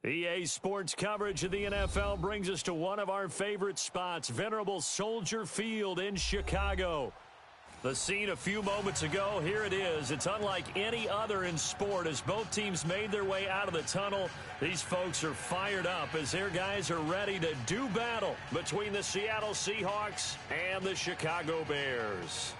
EA Sports coverage of the NFL brings us to one of our favorite spots, venerable Soldier Field in Chicago. The scene a few moments ago, here it is. It's unlike any other in sport as both teams made their way out of the tunnel. These folks are fired up as their guys are ready to do battle between the Seattle Seahawks and the Chicago Bears.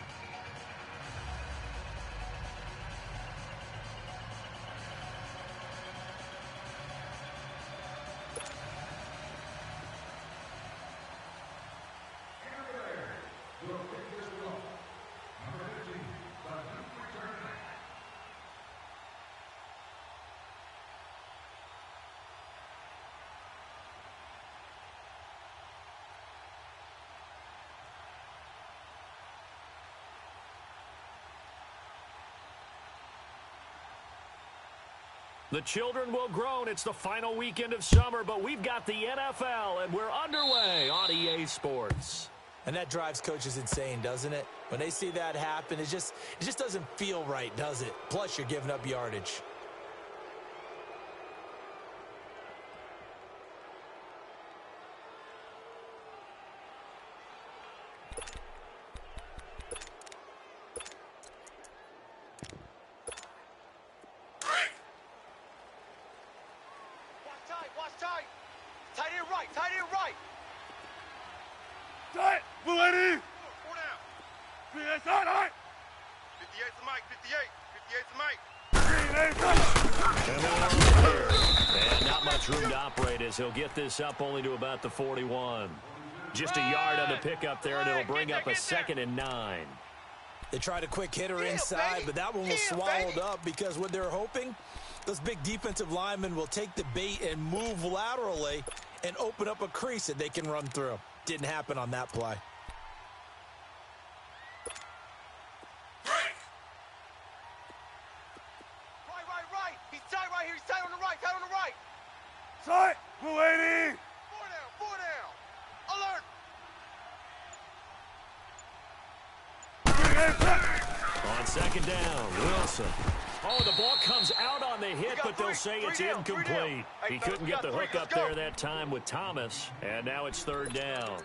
The children will groan. It's the final weekend of summer, but we've got the NFL, and we're underway on EA Sports. And that drives coaches insane, doesn't it? When they see that happen, it just doesn't feel right, does it? Plus, you're giving up yardage. He'll get this up only to about the 41. Just a yard on the pickup there, and it'll bring up a 2nd and 9. They tried a quick hitter inside, but that one was swallowed up because what they're hoping, those big defensive linemen will take the bait and move laterally and open up a crease that they can run through. Didn't happen on that play. Right. He's tight right here. He's tight on the right. Tight on the right. Tight. We're waiting. 4 down. Alert. On 2nd down, Wilson. Oh, the ball comes out on the hit, but they'll say it's incomplete. He couldn't get the hook up there that time with Thomas, and now it's 3rd down.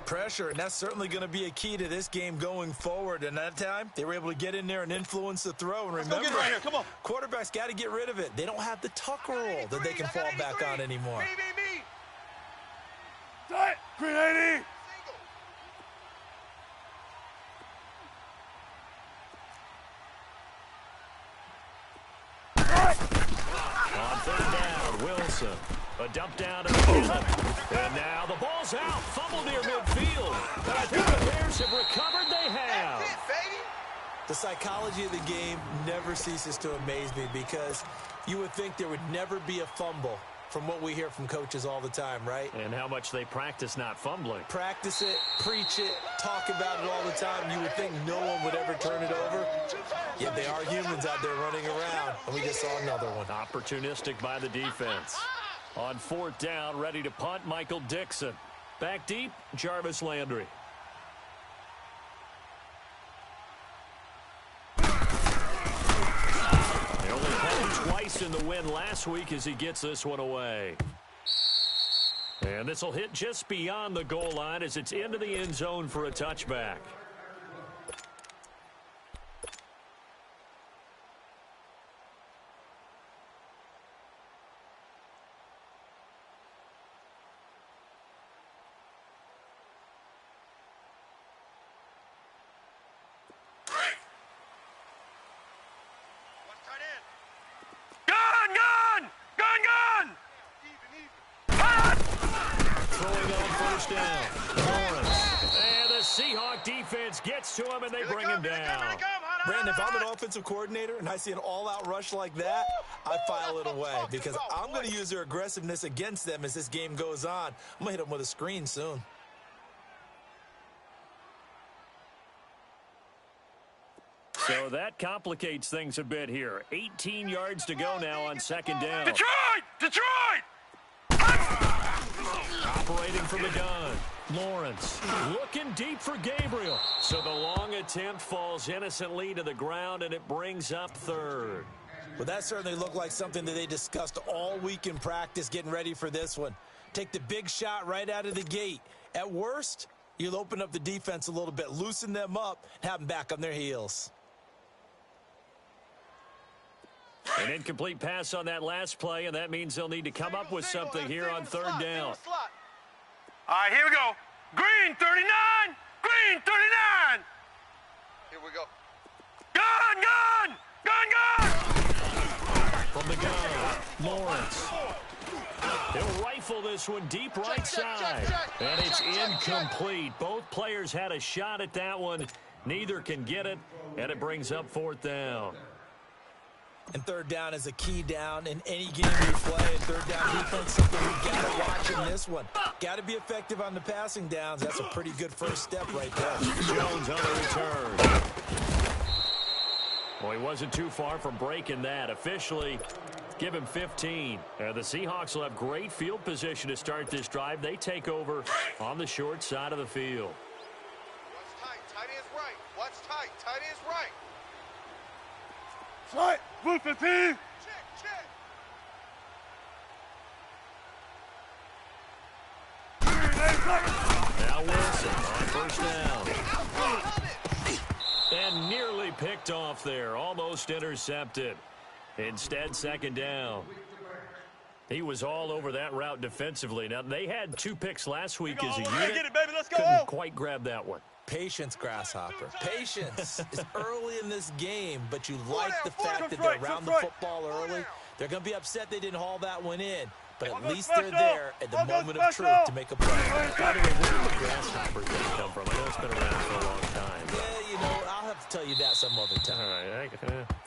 Pressure, and that's certainly going to be a key to this game going forward. And that time, they were able to get in there and influence the throw. And remember, right here. Come on. Quarterbacks got to get rid of it. They don't have the tuck rule that they can fall back on anymore. Me. Tight. 380. On 3rd down, Wilson. A dump down to the and now the ball's out. Fumble near midfield. And I think the Bears have recovered. They have. That's it, baby. The psychology of the game never ceases to amaze me because you would think there would never be a fumble from what we hear from coaches all the time, right? And how much they practice not fumbling. Practice it, preach it, talk about it all the time. You would think no one would ever turn it over. Yet they are humans out there running around, and we just saw another one. Opportunistic by the defense. On 4th down, ready to punt, Michael Dixon. Back deep, Jarvis Landry. They only punted twice in the win last week as he gets this one away. And this will hit just beyond the goal line as it's into the end zone for a touchback. Defense gets to him, and they bring him down. Brandon, if I'm an offensive coordinator and I see an all-out rush like that, I file it away because I'm going to use their aggressiveness against them as this game goes on. I'm going to hit them with a screen soon. So that complicates things a bit here. 18 yards to go now on 2nd down. Detroit! Operating from the gun. Lawrence looking deep for Gabriel. So the long attempt falls innocently to the ground, and it brings up 3rd. Well, that certainly looked like something that they discussed all week in practice getting ready for this one. Take the big shot right out of the gate. At worst, you'll open up the defense a little bit, loosen them up, and have them back on their heels. An incomplete pass on that last play, and that means they'll need to come up with something here on third down. All right, here we go. Green 39! Green 39! Here we go. Gun, gun! Gun, gun! From the gun, Lawrence. He'll rifle this one deep right side. And it's incomplete. Both players had a shot at that one. Neither can get it, and it brings up fourth down. And third down is a key down in any game you play. And third down defense, something we got to watch in this one. Got to be effective on the passing downs. That's a pretty good first step right there. Jones on the return. Well, he wasn't too far from breaking that. Officially, give him 15. The Seahawks will have great field position to start this drive. They take over on the short side of the field. Watch tight. Tight end's right. Watch tight. Tight end's right. Slide. Blue 15! Check, check. Now Wilson on first down. And nearly picked off there. Almost intercepted. Instead, second down. He was all over that route defensively. Now, they had 2 picks last week as a unit. Get it, baby. Let's go. Couldn't quite grab that one. Patience, Grasshopper. Patience is early in this game, but you like the fact that they're around the football early. They're going to be upset they didn't haul that one in, but at least they're there at the moment of truth to make a play. By the way, where did the Grasshopper thing come from? I know it's been around for a long time. Yeah, you know, I'll have to tell you that some other time. All right,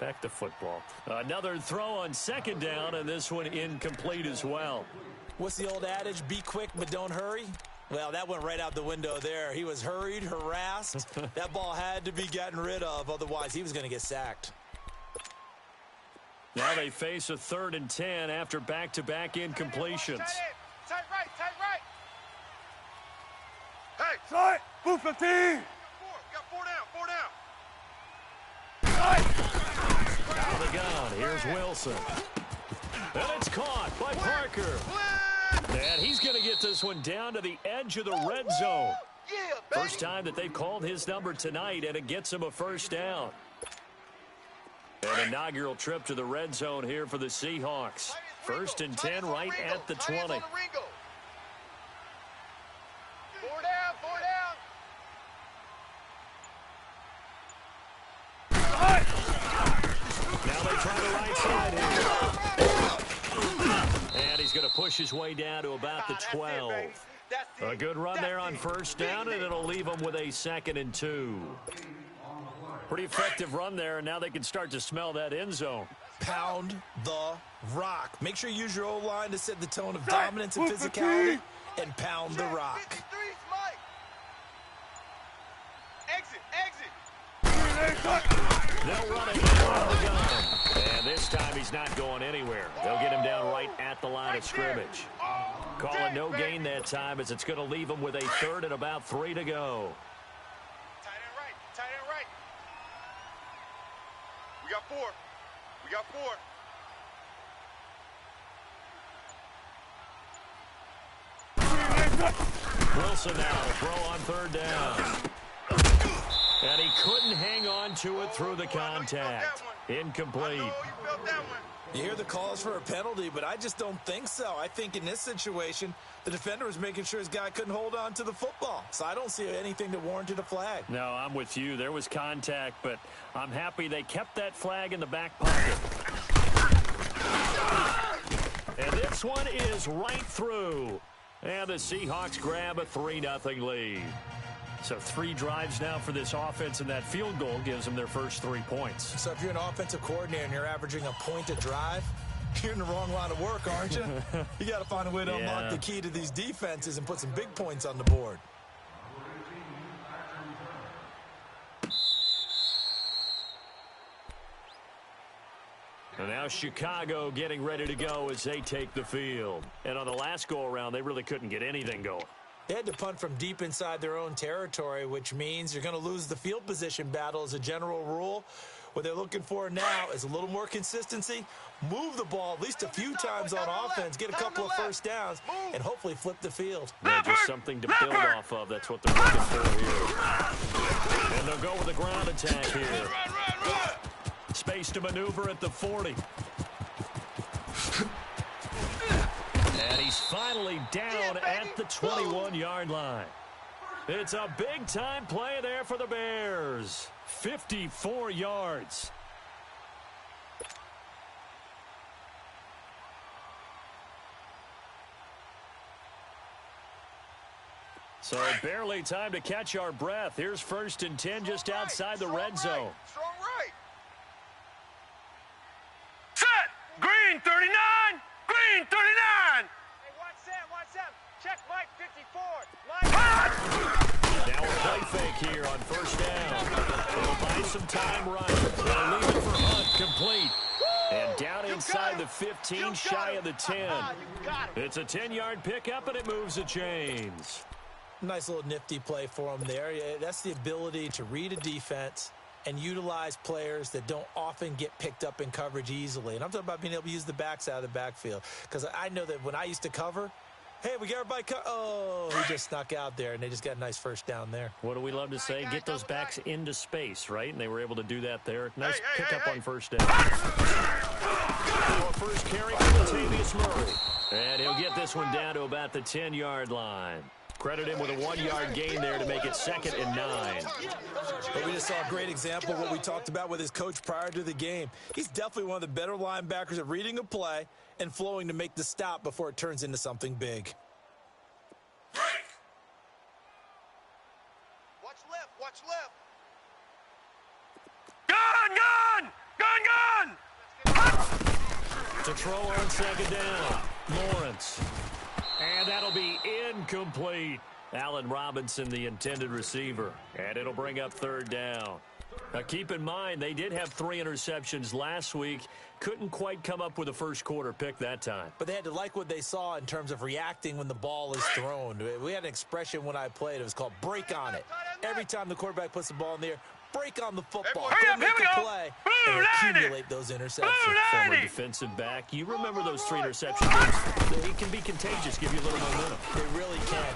back to football. Another throw on second down, and this one incomplete as well. What's the old adage? Be quick, but don't hurry. Well, that went right out the window there. He was hurried, harassed. That ball had to be gotten rid of, otherwise he was going to get sacked. Now they face a 3rd and 10 after back-to-back incompletions. Tight right. Tight right. Hey. Slide. Blue 15! We got 4 down. 4 down. Out of the gun. Here's Wilson. And it's caught by Parker. And he's going to get this one down to the edge of the red zone. Yeah, baby. First time that they've called his number tonight, and it gets him a first down. An inaugural trip to the red zone here for the Seahawks. 1st and 10 right at the 20. 4 down. 4 down. Now they try the right side here. And he's going to push his way down to about the 12. A good run there on first down, and it'll leave him with a 2nd and 2. Pretty effective run there, and now they can start to smell that end zone. Pound the rock. Make sure you use your O-line to set the tone of dominance and physicality, and pound the rock. 53's Mike. Exit. They'll run it on the gun. And this time he's not going anywhere. They'll get him down right at the line of scrimmage. Calling no gain that time as it's going to leave him with a 3rd and about 3 to go. Tight end right. We got 4. Wilson now to throw on 3rd down. And he couldn't hang on to it through the contact. Incomplete. You hear the calls for a penalty, but I just don't think so. I think in this situation, the defender was making sure his guy couldn't hold on to the football. So I don't see anything that warranted a flag. No, I'm with you. There was contact, but I'm happy they kept that flag in the back pocket. And this one is right through. And the Seahawks grab a 3-0 lead. So 3 drives now for this offense, and that field goal gives them their first 3 points. So if you're an offensive coordinator and you're averaging a point a drive, you're in the wrong line of work, aren't you? You got to find a way to unlock the key to these defenses and put some big points on the board. And now Chicago getting ready to go as they take the field. And on the last go-around, they really couldn't get anything going. They had to punt from deep inside their own territory, which means you're going to lose the field position battle as a general rule, What they're looking for now is a little more consistency, move the ball at least a few times on offense, get a couple of first downs, and hopefully flip the field. Yeah, just something to build off of. That's what they're looking for here. And they'll go with a ground attack here. Space to maneuver at the 40. And he's finally down at the 21-yard line. It's a big-time play there for the Bears. 54 yards. So barely time to catch our breath. Here's 1st and 10 just outside the red zone. Strong right. Set. Green 39. Green 39. Hey, watch Sam. Check Mike 54. Mike. Now a play fake here on 1st down. They'll buy some time running. They'll leave it for Hunt, complete. And down inside the 15, shy of the 10. It's a 10-yard pickup, and it moves the chains. Nice little nifty play for him there. That's the ability to read a defense and utilize players that don't often get picked up in coverage easily. And I'm talking about being able to use the backs out of the backfield. Because I know that when I used to cover, hey, we got everybody oh, he just snuck out there, and they just got a nice first down there. What do we love to say? Get those backs into space, right? And they were able to do that there. Nice pickup on 1st down. Our first carry for Latavius Murray. And he'll get this one down to about the 10-yard line. Credit him with a 1-yard gain there to make it 2nd and 9. But we just saw a great example of what we talked about with his coach prior to the game. He's definitely one of the better linebackers at reading a play and flowing to make the stop before it turns into something big. Watch left. Gun. To throw on 2nd down. Lawrence. And that'll be incomplete. Allen Robinson, the intended receiver. And it'll bring up 3rd down. Now, keep in mind, they did have 3 interceptions last week. Couldn't quite come up with a first-quarter pick that time. But they had to like what they saw in terms of reacting when the ball is thrown. We had an expression when I played. It was called break on it. Every time the quarterback puts the ball in the air, break on the football. Go make the play and accumulate those interceptions. Former defensive back. You remember those 3 interception games. It can be contagious, give you a little momentum. They really can.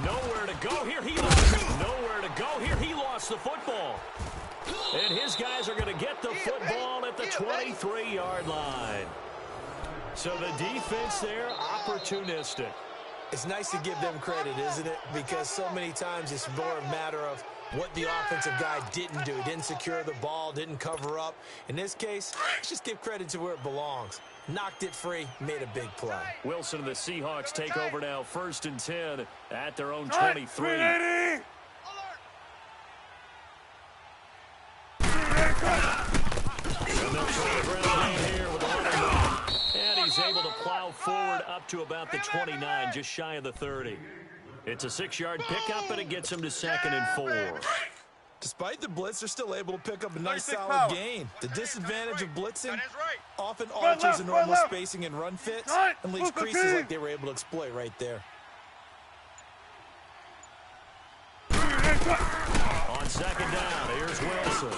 Nowhere to go here. He lost it. Nowhere to go here. He lost the football. And his guys are going to get the football at the 23-yard line. So the defense there, opportunistic. It's nice to give them credit, isn't it? Because so many times it's more a matter of what the offensive guy didn't do. He didn't secure the ball, didn't cover up. In this case, let's just give credit to where it belongs. Knocked it free, made a big play. Wilson and the Seahawks take over now, 1st and 10 at their own 23. And they'll try the ground game here with the and he's able to plow forward up to about the 29, just shy of the 30. It's a 6-yard pickup, and it gets him to 2nd and 4. Despite the blitz, they're still able to pick up a nice solid gain. The disadvantage of blitzing often alters the normal spacing and run fits and leaves creases like they were able to exploit right there. On 2nd down, here's Wilson.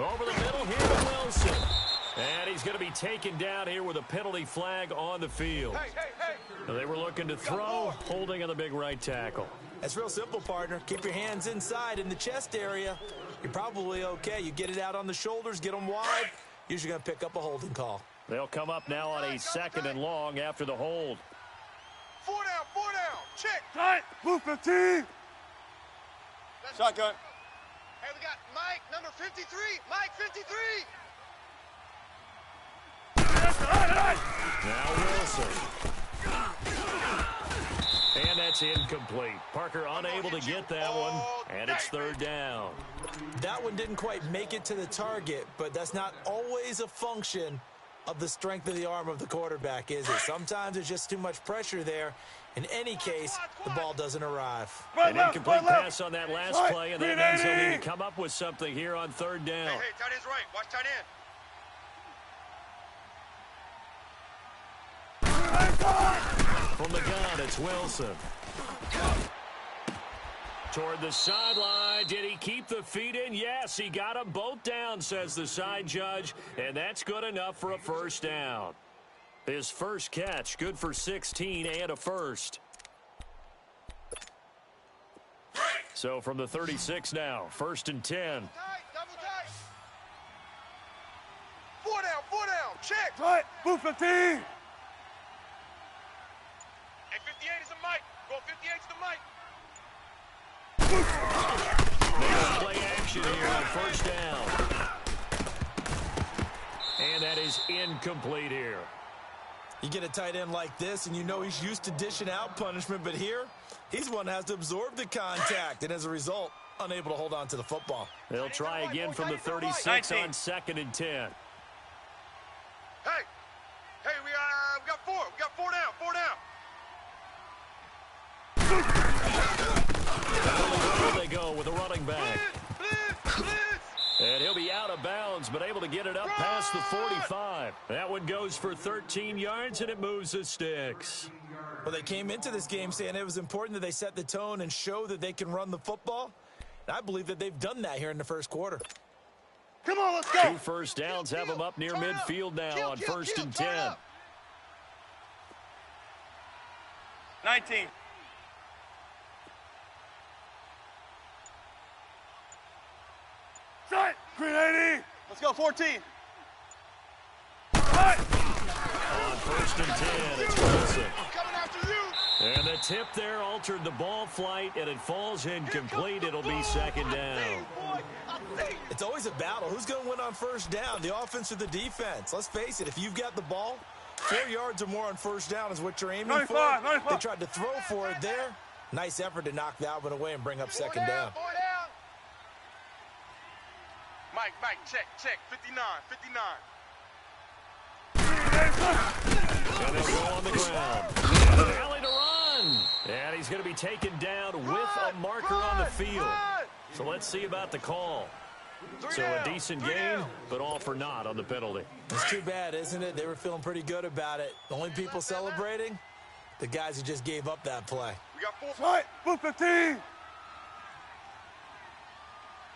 Over the middle, here to Wilson. And he's going to be taken down here with a penalty flag on the field. They were looking to throw, holding on the big right tackle. That's real simple, partner. Keep your hands inside in the chest area. You're probably okay. You get it out on the shoulders, get them wide. Usually going to pick up a holding call. They'll come up now on a 2nd and long after the hold. 4 down. Check. Tight. Blue 15. Shotgun. Hey, we got Mike, number 53. Mike, 53. Now Wilson. And that's incomplete. Parker unable to get that one, and it's 3rd down. That one didn't quite make it to the target, but that's not always a function of the strength of the arm of the quarterback, is it? Sometimes there's just too much pressure there. In any case, the ball doesn't arrive. An incomplete pass on that last play, and that means he'll need to come up with something here on 3rd down. Hey, tight end's right. Watch tight end. From the gun, it's Wilson. toward the sideline. Did he keep the feet in? Yes, he got them both down, says the side judge, and that's good enough for a first down. His first catch, good for 16 and a first. So from the 36 now, 1st and 10. Tight, double tight. 4 down, check. Right, move 15. Hey, 58 is the mic. Go 58 to the mic. Play action here on first down. And that is incomplete here. You get a tight end like this, and you know he's used to dishing out punishment, but here, he's one that has to absorb the contact, and as a result, unable to hold on to the football. They'll try again from the 36 on 2nd and 10. Hey, we got 4. We got 4 down, 4 down. There they go with a running back. Blitz. And he'll be out of bounds, but able to get it up past the 45. That one goes for 13 yards, and it moves the sticks. Well, they came into this game saying it was important that they set the tone and show that they can run the football. And I believe that they've done that here in the first quarter. Come on, let's go. 2 first downs have them up near midfield now on 1st and 10. 19. Set. Green 80. Let's go, 14. Right. On 1st and 10, it's Wilson. Coming after you. And the tip there altered the ball flight, and it falls incomplete. It'll be 2nd down. It's always a battle. Who's going to win on first down, the offense or the defense? Let's face it, if you've got the ball, 4 yards or more on first down is what you're aiming 95, for. 95. They tried to throw for it there. Nice effort to knock that one away and bring up 2nd down. 4 down. Mike, check. 59. And they'll go on the ground. Alley to run. And he's going to be taken down with a marker on the field. So let's see about the call. So a decent gain, but all for naught on the penalty. It's too bad, isn't it? They were feeling pretty good about it. The only people celebrating, the guys who just gave up that play. We got 4. Right, move 15.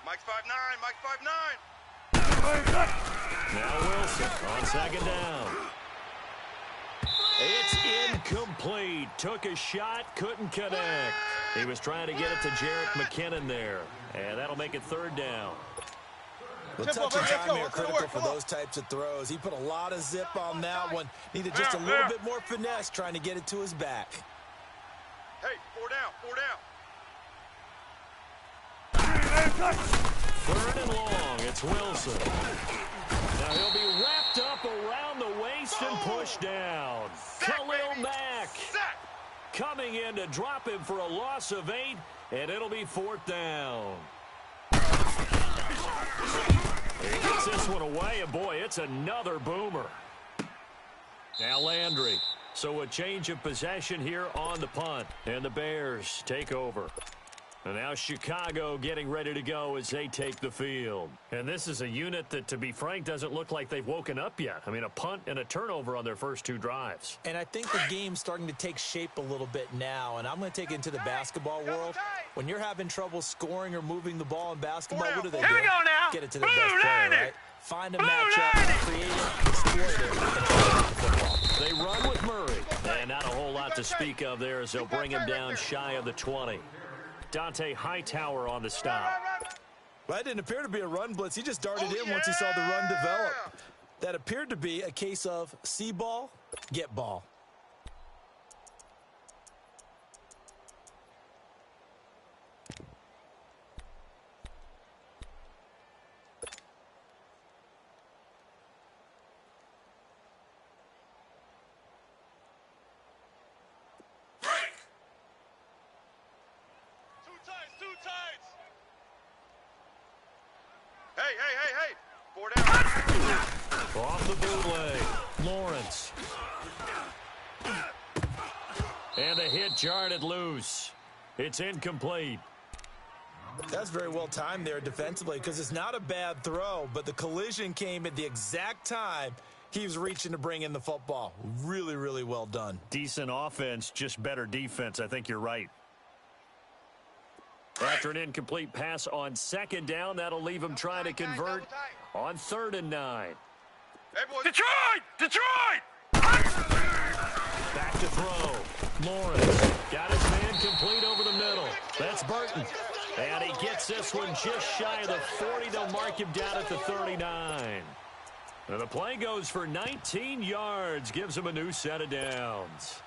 Mike's 5'9", Mike's 5'9". Now Wilson on 2nd down. It's incomplete. Took a shot, couldn't connect. He was trying to get it to Jerick McKinnon there. And that'll make it 3rd down. The touch and time here critical for those types of throws. He put a lot of zip on that one. Needed just a little bit more finesse trying to get it to his back. Hey, 4 down. 3rd and long. It's Wilson. Now he'll be wrapped up around the waist and pushed down. Khalil Mack coming in to drop him for a loss of 8, and it'll be 4th down. He gets this one away, and boy, it's another boomer. Now Landry. So a change of possession here on the punt, and the Bears take over. And now Chicago getting ready to go as they take the field. And this is a unit that, to be frank, doesn't look like they've woken up yet. I mean, a punt and a turnover on their first 2 drives. And I think the game's starting to take shape a little bit now, and I'm going to take it into the basketball world. When you're having trouble scoring or moving the ball in basketball, what do they do? Here we go now. Get it to the best player, right? Find a matchup, create it, exploit it, and try to get the football. They run with Murray. And not a whole lot to speak of there as they'll bring him down shy of the 20. Dante Hightower on the stop. Well, that didn't appear to be a run blitz. He just darted in once he saw the run develop. That appeared to be a case of see ball, get ball. Hey. 4 down. Off the bootleg. Lawrence. And the hit jarred it loose. It's incomplete. That's very well timed there defensively because it's not a bad throw, but the collision came at the exact time he was reaching to bring in the football. Really, really well done. Decent offense, just better defense. I think you're right. After an incomplete pass on second down, that'll leave him trying to convert on 3rd and 9. Detroit! Detroit! Back to throw. Lawrence got his man complete over the middle. That's Burton. And he gets this one just shy of the 40. They'll mark him down at the 39. And the play goes for 19 yards. Gives him a new set of downs.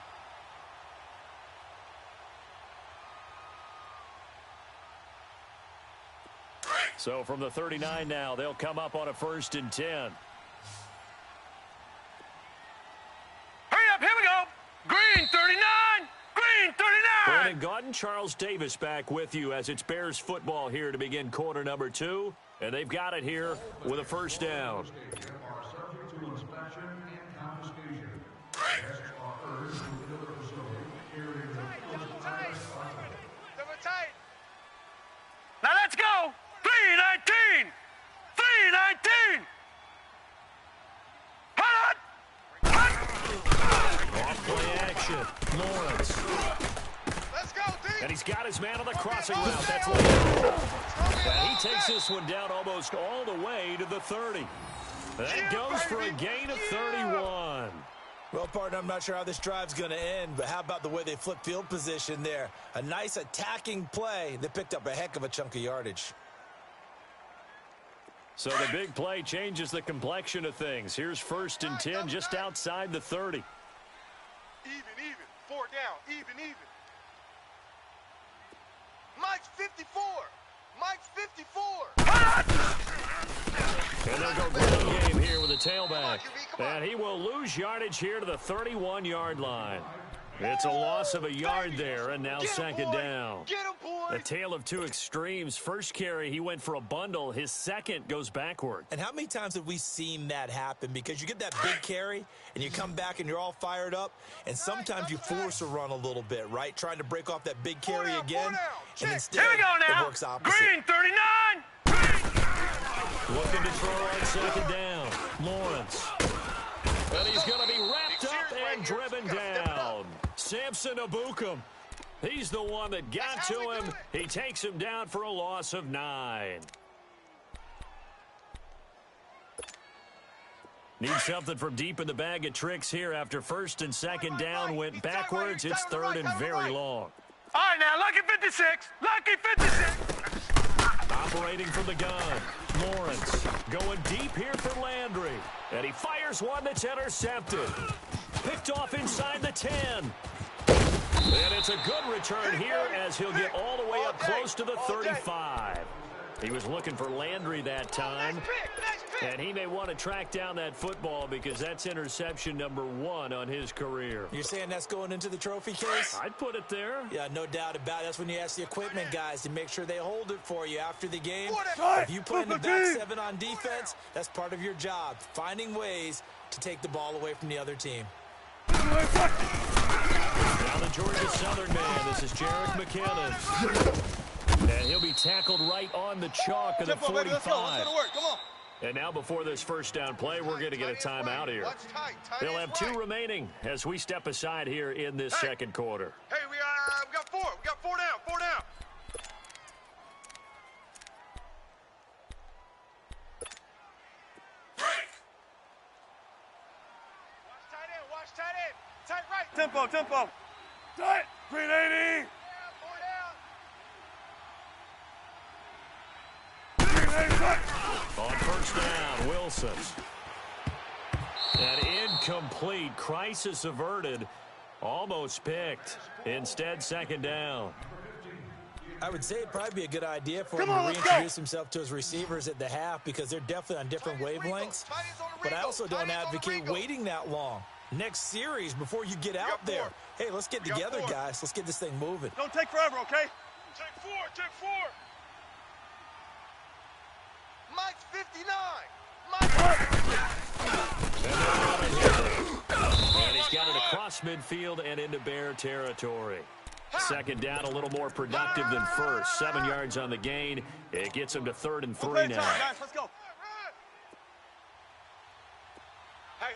So from the 39 now, they'll come up on a 1st and 10. Hurry up, here we go. Green 39, green 39. Brandon Gaudin, Charles Davis back with you as it's Bears football here to begin quarter number 2. And they've got it here with a 1st down. Now let's go. 319, 319. Off-play action. Lawrence. Let's go, D. And he's got his man on the crossing route. That's Lawrence. And he takes this one down almost all the way to the 30. That goes for a gain of 31. Well, partner, I'm not sure how this drive's going to end, but how about the way they flip field position there? A nice attacking play. They picked up a heck of a chunk of yardage. So the big play changes the complexion of things. Here's 1st and 10 just outside the 30. Even. 4 down. Even. Mike's 54. Mike's 54. And they'll go ground game here with a tailback. And he will lose yardage here to the 31-yard line. It's a loss of a yard there, and now 2nd down. Get him, boy. A tale of two extremes. First carry, he went for a bundle. His second goes backward. And how many times have we seen that happen? Because you get that big carry, and you come back and you're all fired up, and sometimes you force a run a little bit, right? Trying to break off that big carry again, and instead Here we go now. it works opposite. Green 39. Looking to throw on 2nd down. Lawrence. And he's going to be wrapped up and driven down. Samson Abukum. He's the one that got to him. He takes him down for a loss of 9. Need something from deep in the bag of tricks here after 1st and 2nd down went backwards. It's 3rd and very long. All right, now, lucky 56. Lucky 56. Operating from the gun. Lawrence going deep here for Landry. And he fires one that's intercepted. Picked off inside the 10. And it's a good return here as he'll get all the way up close to the 35. He was looking for Landry that time. And he may want to track down that football because that's interception number 1 on his career. You're saying that's going into the trophy case? I'd put it there. Yeah, no doubt about it. That's when you ask the equipment guys to make sure they hold it for you after the game. If you play in the back 7 on defense, that's part of your job, finding ways to take the ball away from the other team. Now the Georgia Southern man, this is Jarek McKinnon. And he'll be tackled right on the chalk of the 45. Let's go. Let's go to work. Come on. And now before this 1st down play, we're going to get a timeout here. They'll have 2 remaining as we step aside here in this 2nd quarter. Hey, we got 4. We got 4 down. 4 down. Watch tight end. Tight right. Tempo. Tight. 380. 4 down. On 1st down, Wilson. And incomplete. Crisis averted. Almost picked. Instead, 2nd down. I would say it'd probably be a good idea for him to reintroduce himself to his receivers at the half because they're definitely on different wavelengths. But I also don't advocate waiting that long. Next series, before you get out there, hey, let's get together, guys. Let's get this thing moving. Don't take forever, okay? Take 4. Take 4. Mike's 59. And he's got it across midfield and into Bear territory. 2nd down, a little more productive than 1st. 7 yards on the gain. It gets him to 3rd and 3 now. Guys, let's go. Hey.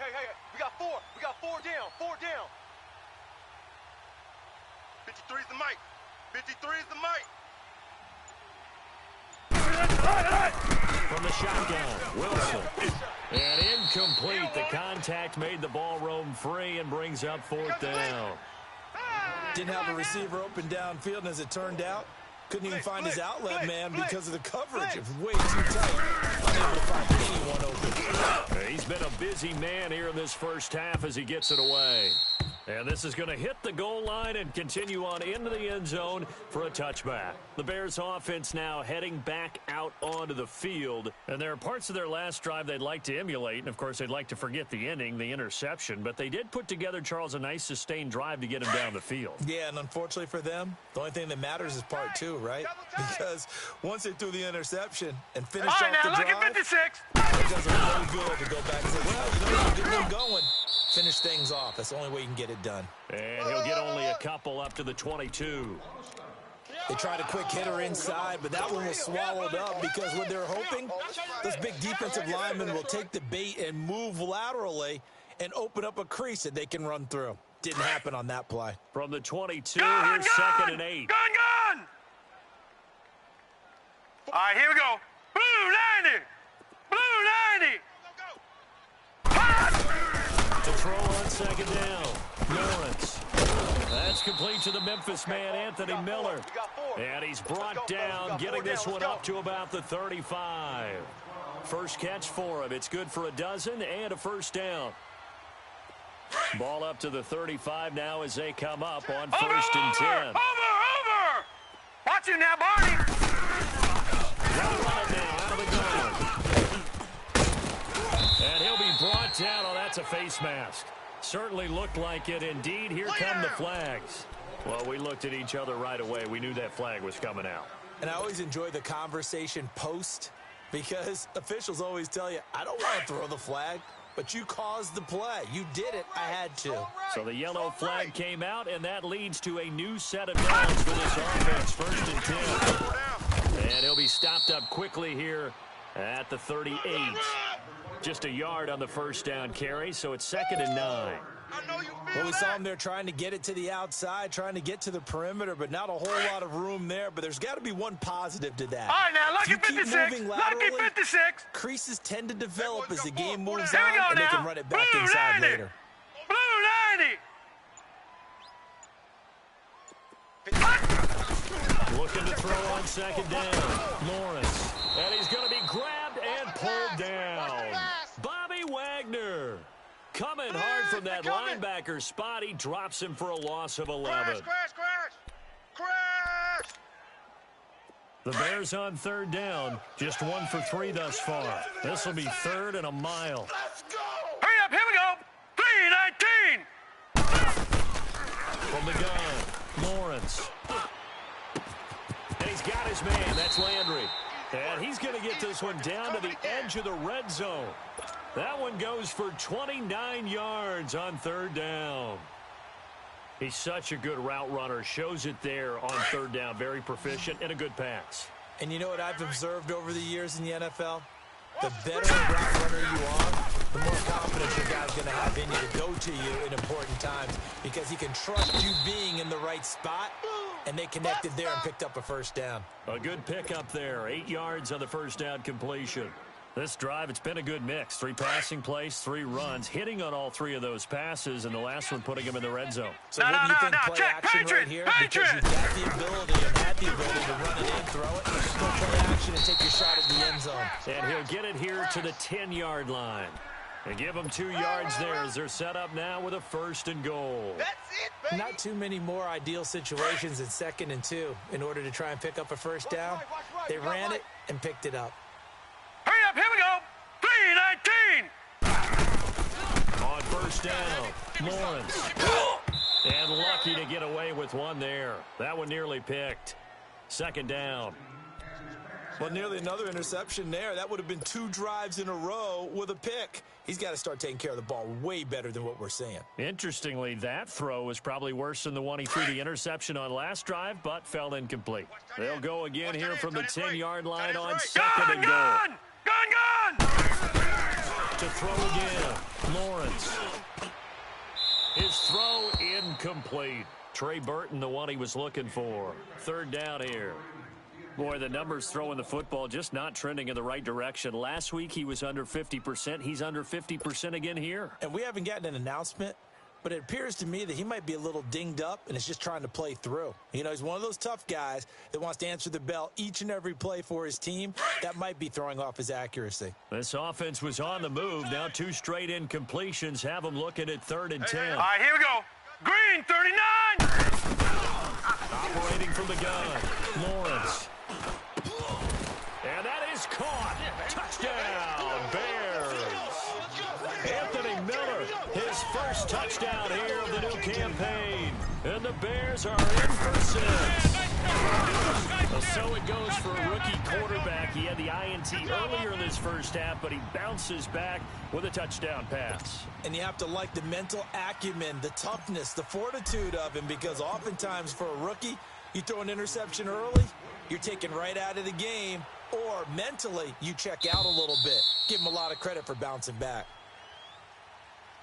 We got 4. We got 4 down. 4 down. 53's the mic. 53's the mic. From the shotgun, Wilson. And incomplete. The contact made the ball roam free and brings up fourth down. Didn't have a receiver open downfield, and as it turned out, couldn't even find his outlet man because of the coverage. It was way too tight. Unable to find anyone open. He's been a busy man here in this first half as he gets it away. And this is going to hit the goal line and continue on into the end zone for a touchback. The Bears offense now heading back out onto the field. And there are parts of their last drive they'd like to emulate. And, of course, they'd like to forget the ending, the interception. But they did put together, Charles, a nice sustained drive to get him down the field. Yeah, and unfortunately for them, the only thing that matters is part two, right? Because once they threw the interception and finished off the drive, it does them really good to go back and say, well, you know, you get them going. Finish things off. That's the only way you can get it done. And he'll get only a couple up to the 22. They tried a quick hitter inside, but that one was swallowed up because what they're hoping, those big defensive linemen will take the bait and move laterally and open up a crease that they can run through. Didn't happen on that play. From the 22, here's 2nd and 8. Gun! All right, here we go. Blue 90! Blue 90! To throw on 2nd down, Lawrence. That's complete to the Memphis man, Anthony Miller. And he's brought down, getting this one up to about the 35. First catch for him. It's good for a dozen and a first down. Ball up to the 35 now as they come up on 1st and 10. Over! Watch it now, Barney! Run it now, out of the gun. And he'll be brought down. Oh, that's a face mask. Certainly looked like it. Indeed, here come the flags. Well, we looked at each other right away. We knew that flag was coming out. And I always enjoy the conversation post because officials always tell you, I don't want to throw the flag, but you caused the play. You did it. I had to. So the yellow flag came out, and that leads to a new set of downs for this offense. 1st and 10. And he'll be stopped up quickly here at the 38. Just a yard on the first down carry, so it's 2nd and 9. Well, we saw him there trying to get it to the outside, trying to get to the perimeter, but not a whole lot of room there. But there's got to be one positive to that. All right, now, lucky If you keep 56. moving laterally, Lucky 56. creases tend to develop as the game moves Here we on, go and they now. can run it back Blue inside 90. later. Blue 90. Looking to throw on 2nd down. Lawrence. And he's going to be grabbed and pulled down. Bobby Wagner. Coming hard from that linebacker spot. He drops him for a loss of 11. Crash! The Bears on 3rd down. Just 1 for 3 thus far. This will be 3rd and a mile. Let's go! Hurry up, here we go! 3-19! From the gun, Lawrence. And he's got his man. That's Landry. And he's going to get this one down to the edge of the red zone. That one goes for 29 yards on 3rd down. He's such a good route runner. Shows it there on 3rd down. Very proficient and a good pass. And you know what I've observed over the years in the NFL? The better route runner you are, the more confidence your guy's going to have in you to go to you in important times because he can trust you being in the right spot, and they connected there and picked up a first down. A good pickup there. 8 yards on the first down completion. This drive, it's been a good mix. 3 passing plays, 3 runs, hitting on all 3 of those passes, and the last one putting him in the red zone. So what do you think play action right here? Because you've got the ability and had the ability to run it in, throw it, go play action and take your shot at the end zone. And he'll get it here to the 10-yard line. And give them 2 yards there as they're set up now with a 1st and goal. That's it, baby. Not too many more ideal situations in 2nd and 2 in order to try and pick up a first down. They ran it and picked it up. Hurry up, here we go! 3-19! On 1st down, Lawrence. And lucky to get away with one there. That one nearly picked. 2nd down. Well, nearly another interception there. That would have been 2 drives in a row with a pick. He's got to start taking care of the ball way better than what we're seeing. Interestingly, that throw was probably worse than the one he threw the interception on last drive, but fell incomplete. They'll go again here from the 10-yard line on 2nd and goal. Gun! To throw again, Lawrence. His throw incomplete. Trey Burton, the one he was looking for. 3rd down here. Boy, the numbers throwing the football just not trending in the right direction. Last week he was under 50%. He's under 50% again here. And we haven't gotten an announcement, but it appears to me that he might be a little dinged up and is just trying to play through. You know, he's one of those tough guys that wants to answer the bell each and every play for his team. That might be throwing off his accuracy. This offense was on the move. Now 2 straight incompletions have them looking at 3rd and 10. All right, here we go. Green 39. Operating from the gun, Lawrence. And that is caught. Touchdown, Bears. Anthony Miller, his first touchdown here of the new campaign. And the Bears are in for 6. So it goes for a rookie quarterback. He had the INT earlier in this first half, but he bounces back with a touchdown pass. And you have to like the mental acumen, the toughness, the fortitude of him, because oftentimes for a rookie, you throw an interception early, you're taken right out of the game, or mentally you check out a little bit. Give him a lot of credit for bouncing back.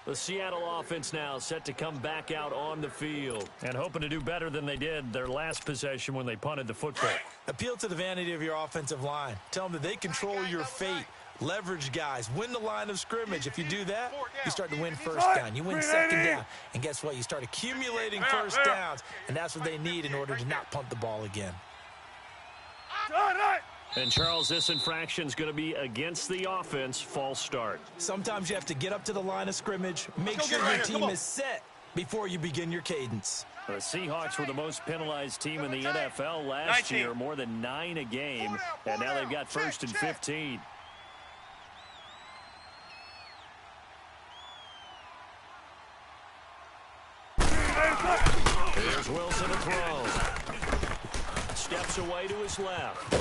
The Seattle offense now set to come back out on the field and hoping to do better than they did their last possession when they punted the football. Appeal to the vanity of your offensive line. Tell them that they control your fate. Leverage guys. Win the line of scrimmage. If you do that, you start to win first down. You win second down. And guess what? You start accumulating first downs, and that's what they need in order to not punt the ball again. And, Charles, this infraction is going to be against the offense. False start. Sometimes you have to get up to the line of scrimmage, make sure your team is set before you begin your cadence. The Seahawks were the most penalized team in the NFL last year, more than 9 a game, and now they've got 1st and 15. Here's Wilson to throw. Steps away to his left.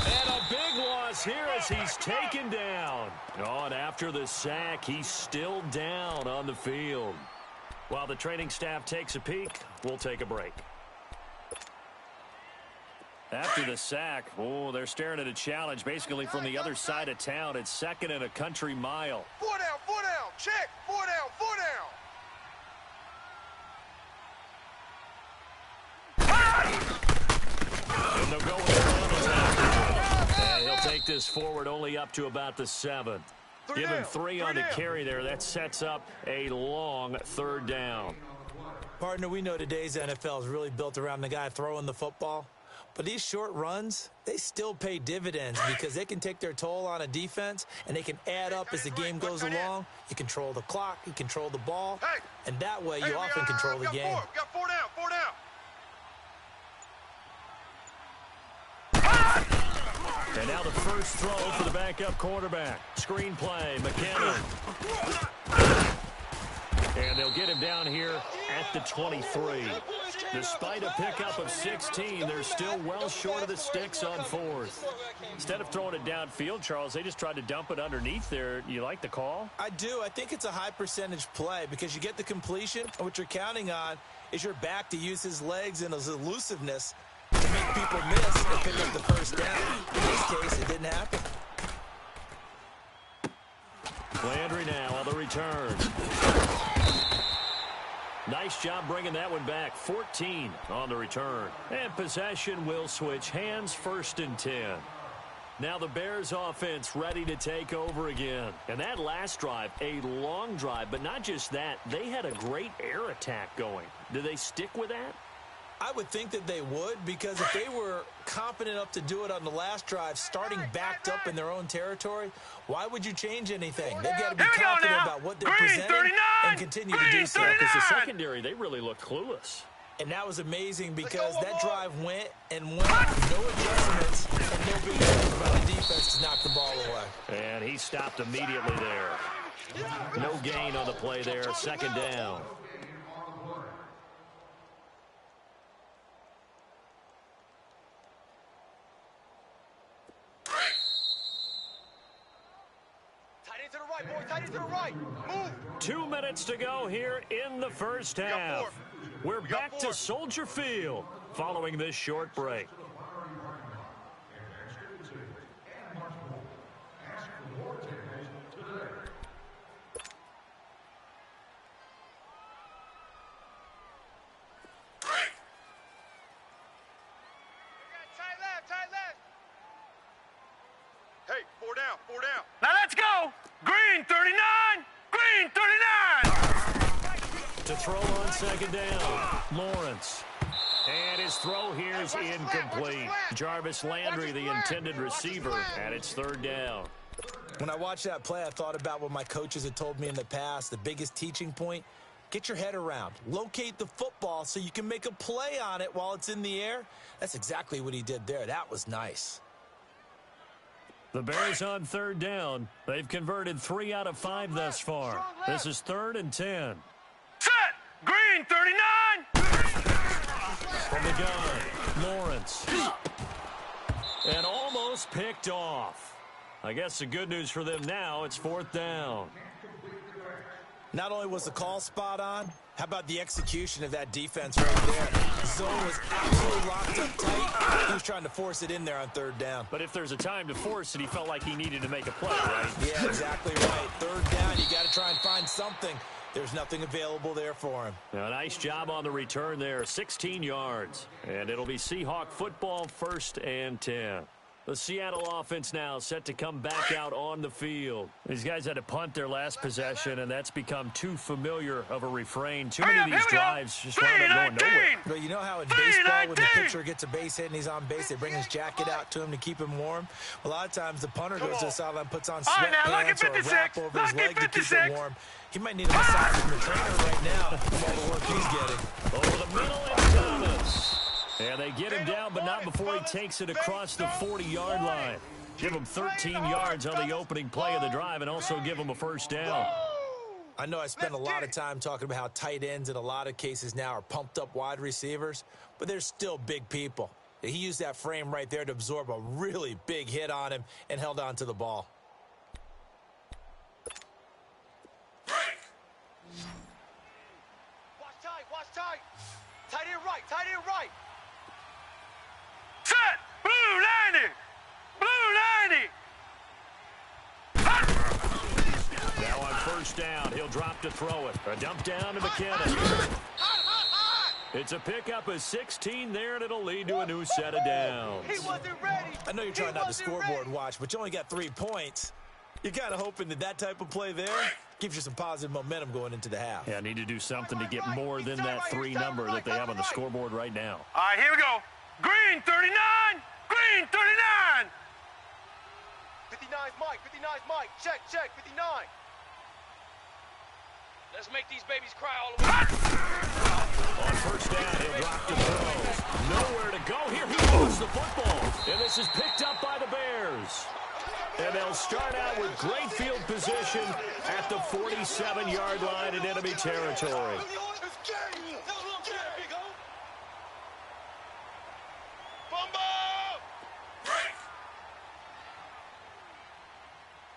And a big loss here as he's taken down. Oh, and after the sack, he's still down on the field. While the training staff takes a peek, we'll take a break. After the sack, oh, they're staring at a challenge basically from the other side of town. It's 2nd and a country mile. 4 down, check, 4 down, 4 down. And they'll go with the runners after. And he'll take this forward only up to about the 7. Give him 3 on the carry there. That sets up a long 3rd down. Partner, we know today's NFL is really built around the guy throwing the football. But these short runs, they still pay dividends because they can take their toll on a defense, and they can add up as the game goes along. You control the clock, you control the ball, and that way you often control the game. We got 4 down, 4 down. And now the first throw for the backup quarterback. Screen play, McKinnon. And they'll get him down here at the 23. Despite a pickup of 16, they're still well short of the sticks on 4th. Instead of throwing it downfield, Charles, they just tried to dump it underneath there. You like the call? I do. I think it's a high percentage play because you get the completion, and what you're counting on is your back to use his legs and his elusiveness to make people miss and pick up the first down. In this case, it didn't happen. Landry now on the return. Nice job bringing that one back. 14 on the return. And possession will switch hands, 1st and 10. Now the Bears offense ready to take over again. And that last drive, a long drive, but not just that. They had a great air attack going. Do they stick with that? I would think that they would, because if they were confident enough to do it on the last drive, starting backed up in their own territory, why would you change anything? They've got to be confident about what they're presenting and continue to do so. Because the secondary, they really look clueless. And that was amazing because that drive went and went, no adjustments, and no big deal by the defense to knock the ball away. And he stopped immediately there. No gain on the play there, 2nd down. To the right, boys. Tight end to the right. Move. 2 minutes to go here in the first half. We're back to Soldier Field following this short break. Tight left, tight left. down, 4 down. Now let's go. Green 39, green 39. To throw on second down, Lawrence. And his throw here is incomplete. Jarvis Landry, the intended receiver, and it's third down. When I watched that play, I thought about what my coaches had told me in the past. The biggest teaching point, get your head around. Locate the football so you can make a play on it while it's in the air. That's exactly what he did there. That was nice. The Bears on third down. They've converted 3 out of 5 thus far. This is 3rd and 10. Set, green 39. From the gun, Lawrence. And almost picked off. I guess the good news for them now, it's 4th down. Not only was the call spot on, how about the execution of that defense right there? The zone was absolutely locked up tight. He was trying to force it in there on 3rd down. But if there's a time to force it, he felt like he needed to make a play, right? Yeah, exactly right. 3rd down, you got to try and find something. There's nothing available there for him. Now, nice job on the return there, 16 yards. And it'll be Seahawk football, 1st and 10. The Seattle offense now set to come back out on the field. These guys had to punt their last possession, and that's become too familiar of a refrain. Too many of these drives just wound up going nowhere. But you know how in baseball, when the pitcher gets a base hit and he's on base, they bring his jacket out to him to keep him warm? A lot of times the punter goes to the sideline, puts on sweatpants or a wrap over his leg to keep it warm. He might need a massage from the trainer right now from all the work he's getting. Over the middle, and Thomas. And they get him down, but not before he takes it across the 40-yard line. Give him 13 yards on the opening play of the drive and also give him a 1st down. I know I spent a lot of time talking about how tight ends in a lot of cases now are pumped up wide receivers, but they're still big people. He used that frame right there to absorb a really big hit on him and held on to the ball. Watch tight. Tight end right, tight end right. Set, blue 90, blue 90. Now on 1st down, he'll drop to throw it. A dump down to McKinnon. It's a pickup of 16 there, and it'll lead to a new set of downs. He wasn't ready. I know you're trying not to scoreboard watch, but you only got 3 points. You're kind of hoping that that type of play there gives you some positive momentum going into the half. Yeah, need to do something to get more than that 3 number that they have on the scoreboard right now. All right, here we go. Green 39, green 39. 59's Mike. Check, 59. Let's make these babies cry all the way. On 1st down, he'll drop to throw. Nowhere to go. Here he moves the football. And this is picked up by the Bears. And they'll start out with great field position at the 47-yard line in enemy territory.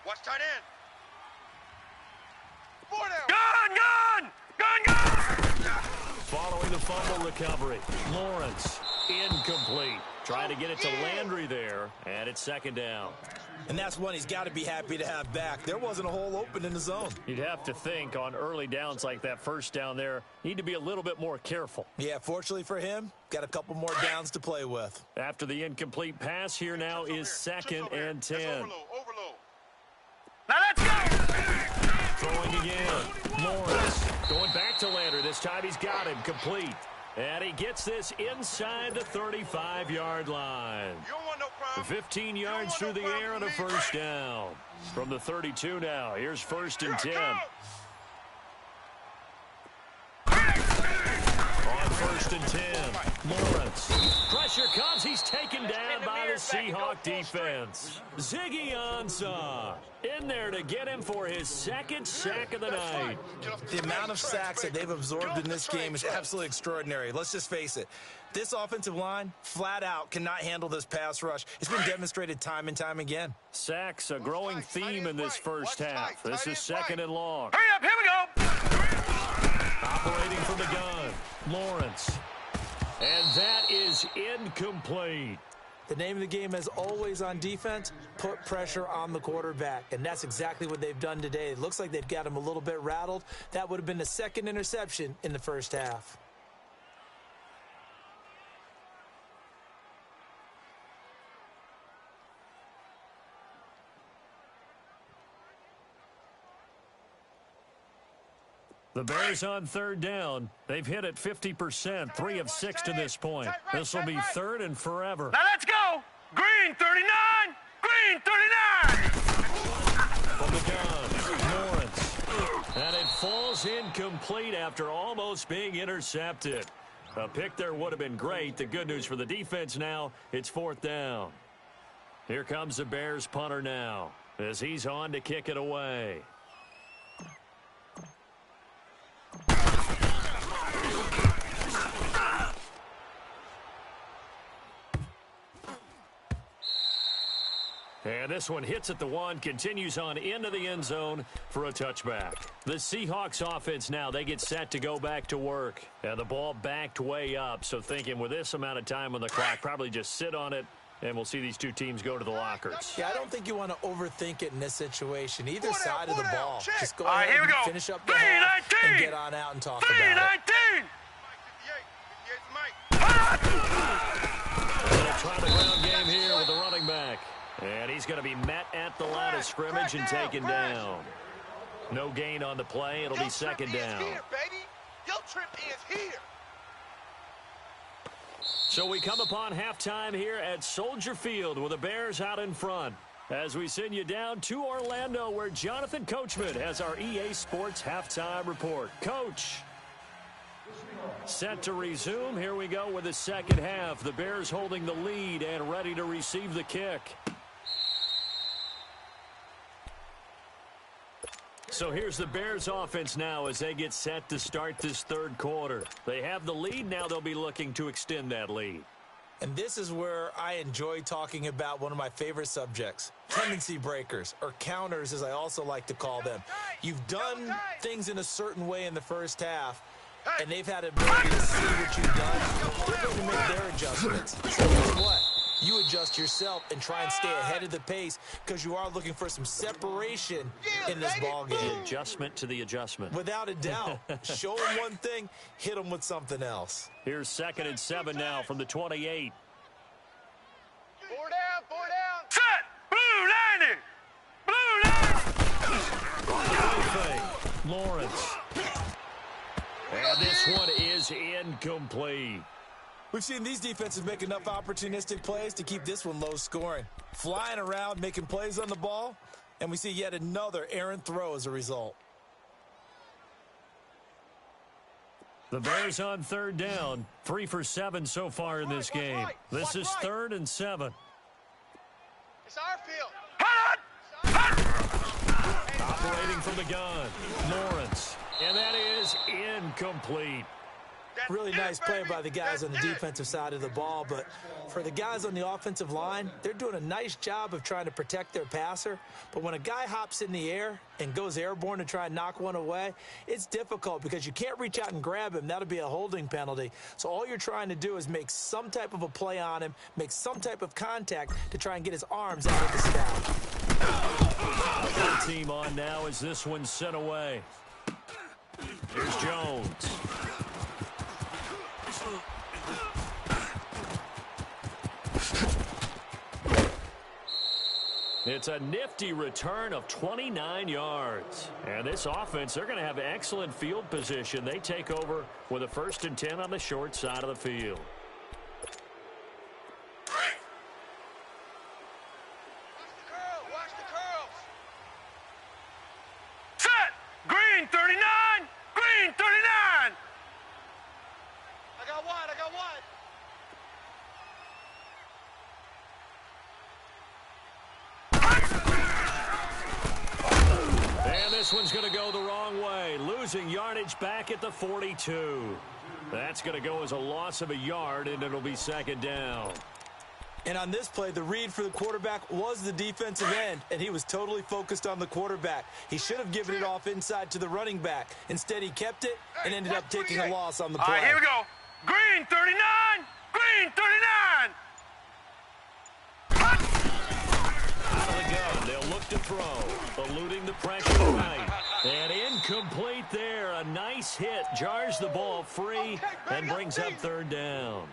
Watch tight end. 4 down. Gun. Following the fumble recovery, Lawrence, incomplete. Trying to get it to Landry there, and it's 2nd down. And that's one he's got to be happy to have back. There wasn't a hole open in the zone. You'd have to think on early downs like that 1st down there, need to be a little bit more careful. Yeah, fortunately for him, got a couple more downs to play with. After the incomplete pass, here now is 2nd and 10. Overload. Now let's go. Throwing again. Lawrence going back to Landry. This time he's got him complete. And he gets this inside the 35-yard line. You don't want no problem. 15 yards through the air and a 1st down. From the 32 now, here's 1st and 10. On 1st and 10, Lawrence. Pressure comes. He's taken down by the Seahawk defense. Ziggy Ansah in there to get him for his 2nd sack of the night. The amount of sacks that they've absorbed in this game is absolutely extraordinary. Let's just face it. This offensive line, flat out, cannot handle this pass rush. It's been demonstrated time and time again. Sacks, a growing theme in this 1st half. This is 2nd and long. Hurry up, here we go. Operating from the gun, Lawrence. And that is incomplete. The name of the game, as always on defense, put pressure on the quarterback. And that's exactly what they've done today. It looks like they've got him a little bit rattled. That would have been the 2nd interception in the 1st half. The Bears on third down. They've hit it 50%, 3 of 6 to this point. This will be third and forever. Now let's go. Green 39. Green 39. From the gun, Lawrence. And it falls incomplete after almost being intercepted. A pick there would have been great. The good news for the defense now, it's fourth down. Here comes the Bears punter now as he's on to kick it away. And this one hits at the 1, continues on into the end zone for a touchback. The Seahawks offense now, they get set to go back to work. And the ball backed way up, so thinking with this amount of time on the clock, probably just sit on it, and we'll see these two teams go to the lockers. Yeah, I don't think you want to overthink it in this situation. Either side of the ball. Just go All right, ahead and here we go. finish up the half and get on out and talk about it. 319. They'll try the ground game here with the running back. And he's going to be met at the line of scrimmage and taken down. No gain on the play. It'll be second down. Your trip is here. So we come upon halftime here at Soldier Field with the Bears out in front. As we send you down to Orlando where Jonathan Coachman has our EA Sports halftime report. Coach. Set to resume. Here we go with the second half. The Bears holding the lead and ready to receive the kick. So here's the Bears offense now as they get set to start this third quarter. They have the lead. Now they'll be looking to extend that lead. And this is where I enjoy talking about one of my favorite subjects, tendency breakers, or counters as I also like to call them. You've done things in a certain way in the first half, and they've had an ability to see what you've done. They're going to make their adjustments. So guess what? You adjust yourself and try and stay ahead of the pace because you are looking for some separation in this ball game. The adjustment to the adjustment. Without a doubt. Show them one thing, hit them with something else. Here's 2nd and 7 now from the 28. 4 down, 4 down. Set. Blue 90. Blue 90. Lawrence. And this one is incomplete. We've seen these defenses make enough opportunistic plays to keep this one low scoring. Flying around, making plays on the ball, and we see yet another errant throw as a result. The Bears on third down. 3 for 7 so far in this game. This is 3rd and 7. It's our field. Operating from the gun. Lawrence. And that is incomplete. Really nice play by the guys on the defensive side of the ball, but for the guys on the offensive line, they're doing a nice job of trying to protect their passer. But when a guy hops in the air and goes airborne to try and knock one away, it's difficult because you can't reach out and grab him. That'll be a holding penalty. So all you're trying to do is make some type of a play on him, make some type of contact to try and get his arms out of the stack. The team on now as this one's sent away. Here's Jones. It's a nifty return of 29 yards. And this offense, they're going to have excellent field position. They take over with a 1st and 10 on the short side of the field. Watch the curls. Set. Green 39. Green 39. I got one. And this one's going to go the wrong way. Losing yardage back at the 42. That's going to go as a loss of a yard, and it'll be 2nd down. And on this play, the read for the quarterback was the defensive end, and he was totally focused on the quarterback. He should have given it off inside to the running back. Instead, he kept it and ended up taking a loss on the play. All right, here we go. Green 39. Green 39. Out of the gun, they'll look to throw, eluding the pressure tonight. And incomplete there. A nice hit, jars the ball free, and brings up 3rd down.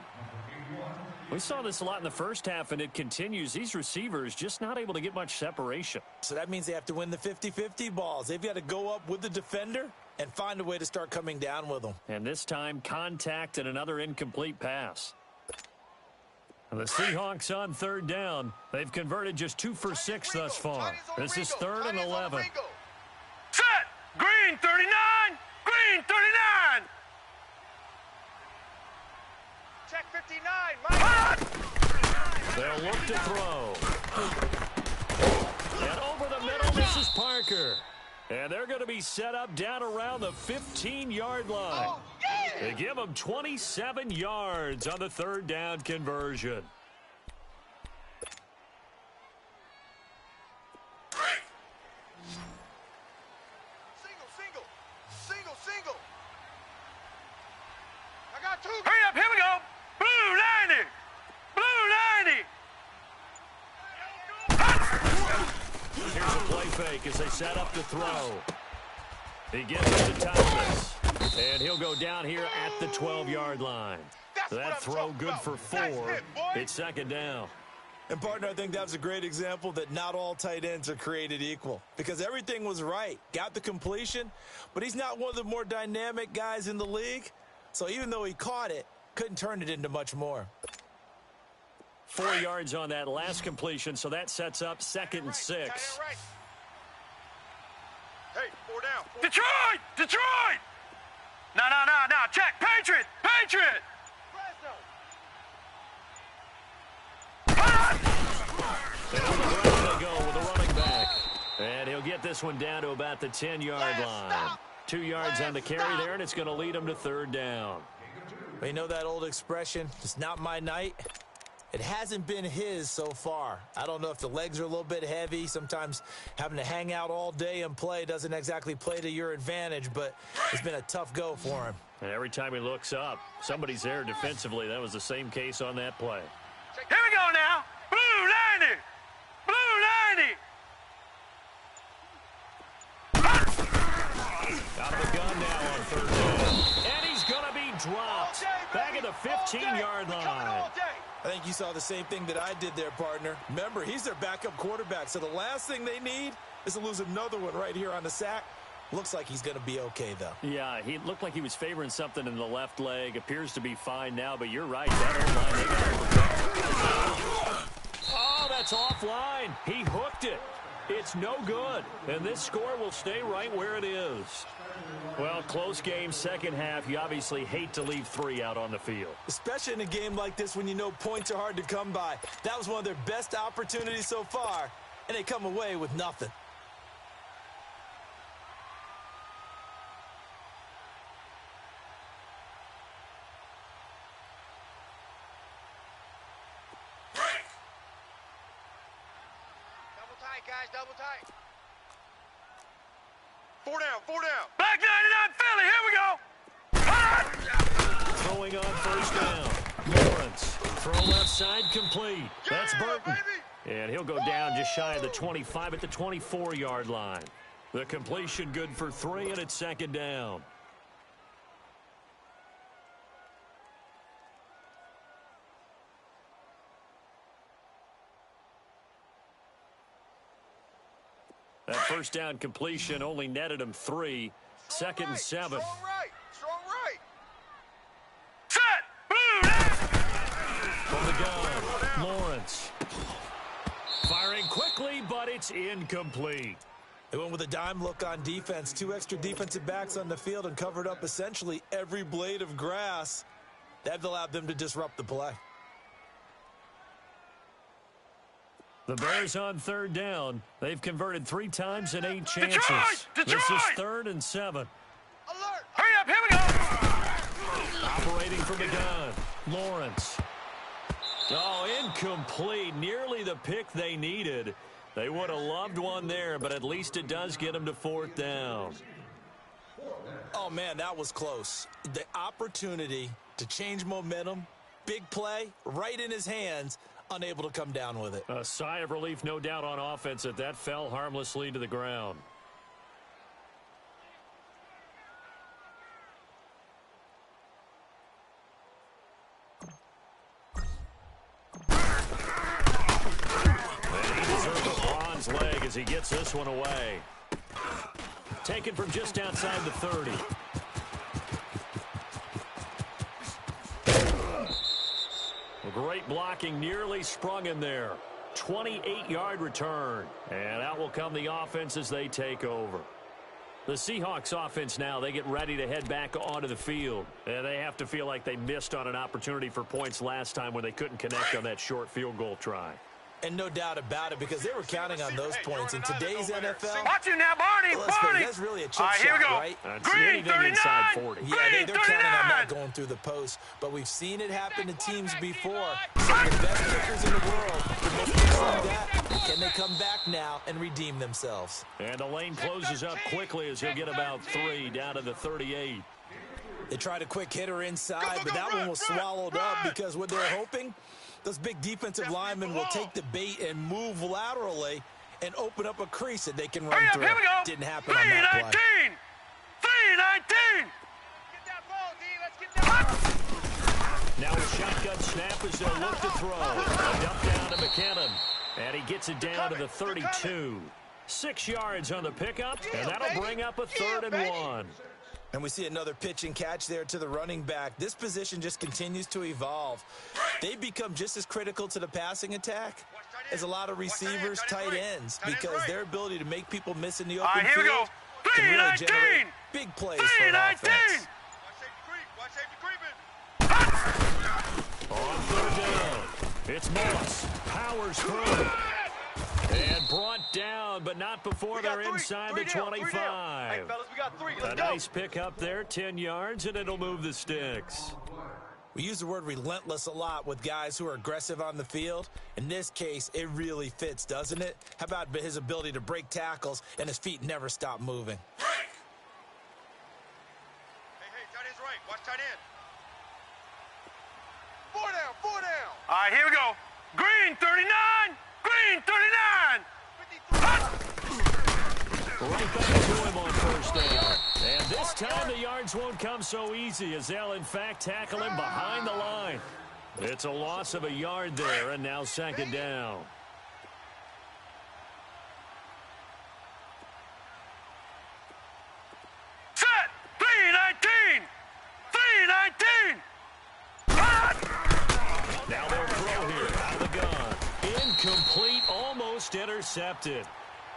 We saw this a lot in the first half, and it continues. These receivers just not able to get much separation. So that means they have to win the 50-50 balls. They've got to go up with the defender and find a way to start coming down with them. And this time, contact and another incomplete pass. And the Seahawks on third down. They've converted just 2 for 6 thus far. This is 3rd and 11. Set! Green 39! Green 39! Check 59, Mike. They'll look to throw. And over the middle, this is Parker. And they're going to be set up down around the 15-yard line. Oh, yeah! They give them 27 yards on the 3rd down conversion. Single. I got 2. Hurry up, here we go! Blue 90! Blue 90! Here's a play fake as they set up to throw. He gets it to Thomas. And he'll go down here at the 12-yard line. That throw good for 4. It's 2nd down. And, partner, I think that's a great example that not all tight ends are created equal because everything was right. Got the completion, but he's not one of the more dynamic guys in the league. So even though he caught it, couldn't turn it into much more. 4 yards on that last completion, so that sets up 2nd and 6. Hey, 4 down. Detroit! No. Check. Patriot! And on the ground they go with a running back. And he'll get this one down to about the 10-yard line. 2 yards on the carry there, and it's going to lead him to 3rd down. You know that old expression, it's not my night? It hasn't been his so far. I don't know if the legs are a little bit heavy. Sometimes having to hang out all day and play doesn't exactly play to your advantage, but it's been a tough go for him. And every time he looks up, somebody's there defensively. That was the same case on that play. Here we go now! Blue 90! Blue 90! Out of the gun now on 3rd down. And he's going to be dropped. Back at the 15-yard line. I think you saw the same thing that I did there, partner. Remember, he's their backup quarterback, so the last thing they need is to lose another one right here on the sack. Looks like he's going to be okay, though. Yeah, he looked like he was favoring something in the left leg. Appears to be fine now, but you're right. That O-line, they got to protect. Oh, that's offline. He hooked it. It's no good. And this score will stay right where it is. Well, close game, second half. You obviously hate to leave 3 out on the field. Especially in a game like this when you know points are hard to come by. That was one of their best opportunities so far, and they come away with nothing. Double tight, guys, double tight. 4 down. Black 99 Philly, here we go! Throwing on 1st down. Lawrence. Throw left side complete. That's Burton. And he'll go down just shy of the 25 at the 24-yard line. The completion good for 3, and it's 2nd down. That 1st down completion only netted him 3. 2nd and 7. Strong right. Set! Blue 90! From the gun, Lawrence. Firing quickly, but it's incomplete. They went with a dime look on defense. 2 extra defensive backs on the field and covered up essentially every blade of grass. That allowed them to disrupt the play. The Bears on 3rd down. They've converted 3 times in 8 chances. Detroit! This is 3rd and 7. Alert. Hurry up, here we go! Operating from the gun, Lawrence. Oh, incomplete. Nearly the pick they needed. They would have loved one there, but at least it does get them to 4th down. Oh, man, that was close. The opportunity to change momentum, big play, right in his hands, unable to come down with it. A sigh of relief, no doubt, on offense that that fell harmlessly to the ground. And he deserves a bronze leg as he gets this one away. taken from just outside the 30. Great blocking, nearly sprung him there. 28-yard return. And out will come the offense as they take over. The Seahawks offense now, they get ready to head back onto the field. And they have to feel like they missed on an opportunity for points last time when they couldn't connect on that short field goal try. And no doubt about it, because they were counting on those points. In today's NFL, Watch you now, Barney. Barney. That's really a chip shot, here we go. right? Green 39. Inside 40. Yeah, they're counting on that going through the post. But we've seen it happen to teams before. Some of the best kickers in the world. But like that, can they come back now and redeem themselves? And the lane closes up quickly as he'll get about 3 down to the 38. They tried a quick hitter inside, but that one was swallowed up because what they're hoping, those big defensive linemen will take the bait and move laterally and open up a crease that they can run through. Here we go. Didn't happen on that play. 319. Get that ball, D. Let's get that. Now a shotgun snap as they'll look to throw. A dump down to McKinnon. And he gets it down to the 32. 6 yards on the pickup, and that'll bring up a 3rd and 1. And we see another pitch and catch there to the running back. This position just continues to evolve. They become just as critical to the passing attack as a lot of receivers, tight ends, because their ability to make people miss in the open Here we go. field can really generate big plays for an offense. On 3rd down, it's Moss. Powers through. And brought down, but not before they're inside the 25. Hey, fellas, we got 3. Let's A go. nice pickup there, 10 yards, and it'll move the sticks. We use the word relentless a lot with guys who are aggressive on the field. In this case, it really fits, doesn't it? How about his ability to break tackles and his feet never stop moving? Hey, tight end's right. Watch tight end. 4 down, 4 down. All right, here we go. Green 39. Green 39. Right back to him on 1st down. And this time the yards won't come so easy as they'll, in fact, tackle him behind the line. It's a loss of a yard there, and now 2nd down. Set. 319. 319. Now they'll throw here out of the gun. Incomplete, almost intercepted.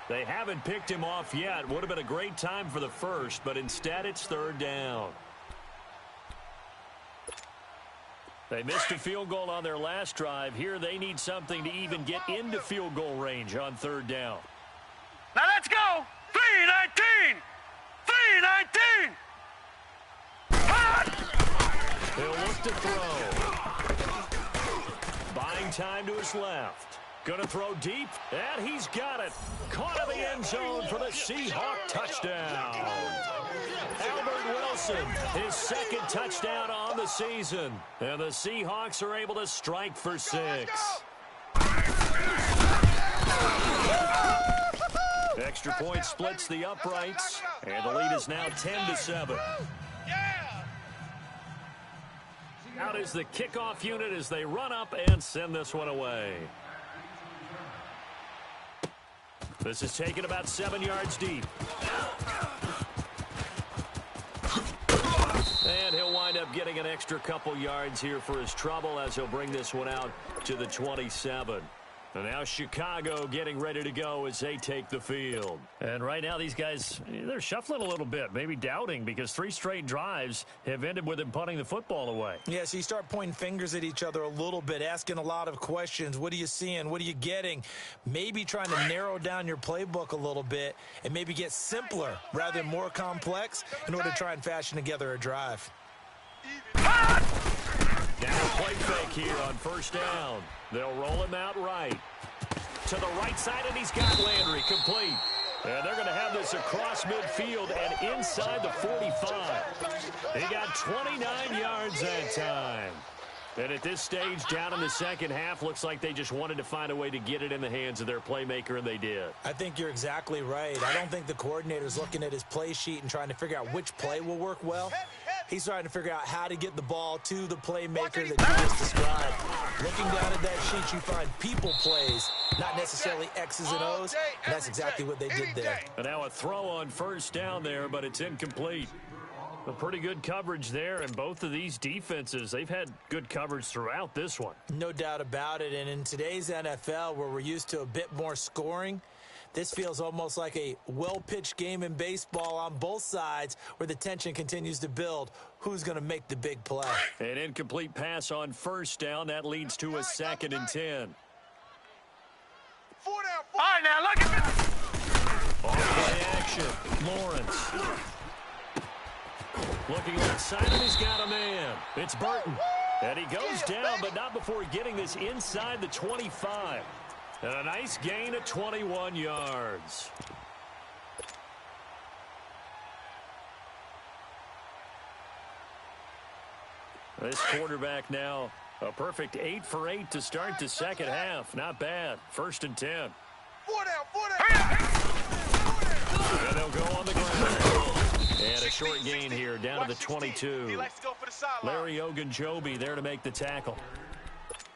They haven't picked him off yet. Would have been a great time for the first, but instead it's 3rd down. They missed a field goal on their last drive. Here they need something to even get into field goal range on 3rd down. Now let's go. 319. 319. He'll look to throw. Buying time to his left. Gonna throw deep, and he's got it. Caught in the end zone for the Seahawk touchdown. Albert Wilson, his 2nd touchdown on the season. And the Seahawks are able to strike for 6. Extra point splits the uprights, and the lead is now 10-7. Out is the kickoff unit as they run up and send this one away. This is taken about 7 yards deep. And he'll wind up getting an extra couple yards here for his trouble as he'll bring this one out to the 27. And now Chicago getting ready to go as they take the field. And right now these guys, they're shuffling a little bit, maybe doubting, because 3 straight drives have ended with them punting the football away. Yeah, so you start pointing fingers at each other a little bit, asking a lot of questions. What are you seeing? What are you getting? Maybe trying to narrow down your playbook a little bit and maybe get simpler rather than more complex in order to try and fashion together a drive. Now a play fake here on 1st down. They'll roll him out right. To the right side, and he's got Landry complete. And they're going to have this across midfield and inside the 45. He got 29 yards that time. And at this stage, down in the second half, looks like they just wanted to find a way to get it in the hands of their playmaker, and they did. I think you're exactly right. I don't think the coordinator's looking at his play sheet and trying to figure out which play will work well. He's trying to figure out how to get the ball to the playmaker that you just described. Looking down at that sheet, you find people plays, not necessarily X's and O's, and that's exactly what they did there. And now a throw on first down there, but it's incomplete. A pretty good coverage there, and both of these defenses, they've had good coverage throughout this one. No doubt about it, and in today's NFL, where we're used to a bit more scoring, this feels almost like a well-pitched game in baseball on both sides where the tension continues to build. Who's going to make the big play? An incomplete pass on first down. That leads to a 2nd and 10. 4 down, 4. All right, now look at this. Off-play action. Lawrence. Looking outside, and he's got a man. It's Burton. And he goes down, but not before getting this inside the 25. And a nice gain of 21 yards. This quarterback now, a perfect 8 for 8 to start the second half. Not bad. 1st and 10. 4 down, 4 down. And they'll go on the ground. And a short gain here down to the 22. He likes to go for the sideline. Larry Ogunjobi there to make the tackle.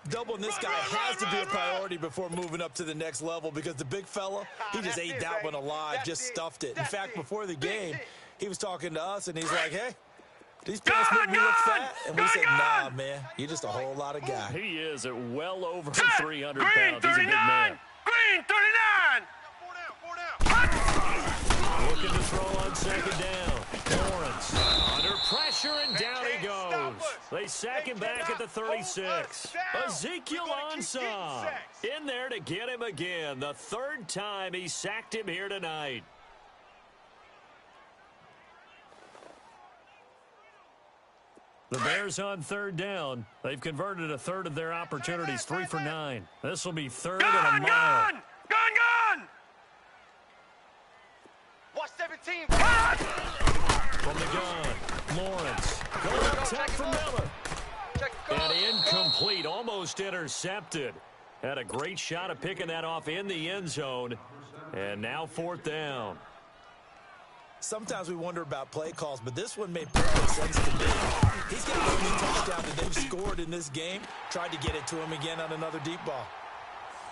Doubling this guy has to be a priority before moving up to the next level because the big fella, he just ate that one alive, just stuffed it. In fact, before the game, he was talking to us, and he's like, hey, these pants make me look fat? And we said, nah, man, you're just a whole lot of guy. He is at well over 300 pounds. He's a big man. Green 39. 4 down, 4 down. Looking to throw on 2nd down. Lawrence under pressure, and down he goes. They sack him back at the 36. Ezekiel Ansah in there to get him again. The 3rd time he sacked him here tonight. The Bears on 3rd down. They've converted a 1/3 of their opportunities, 3 for 9. This will be 3rd and a mile. Gun! Watch 17. From the gun, Lawrence. Going up top for Miller. And incomplete, almost intercepted. Had a great shot of picking that off in the end zone. And now 4th down. Sometimes we wonder about play calls, but this one made perfect sense to me. He's got the only touchdown that they've scored in this game. Tried to get it to him again on another deep ball.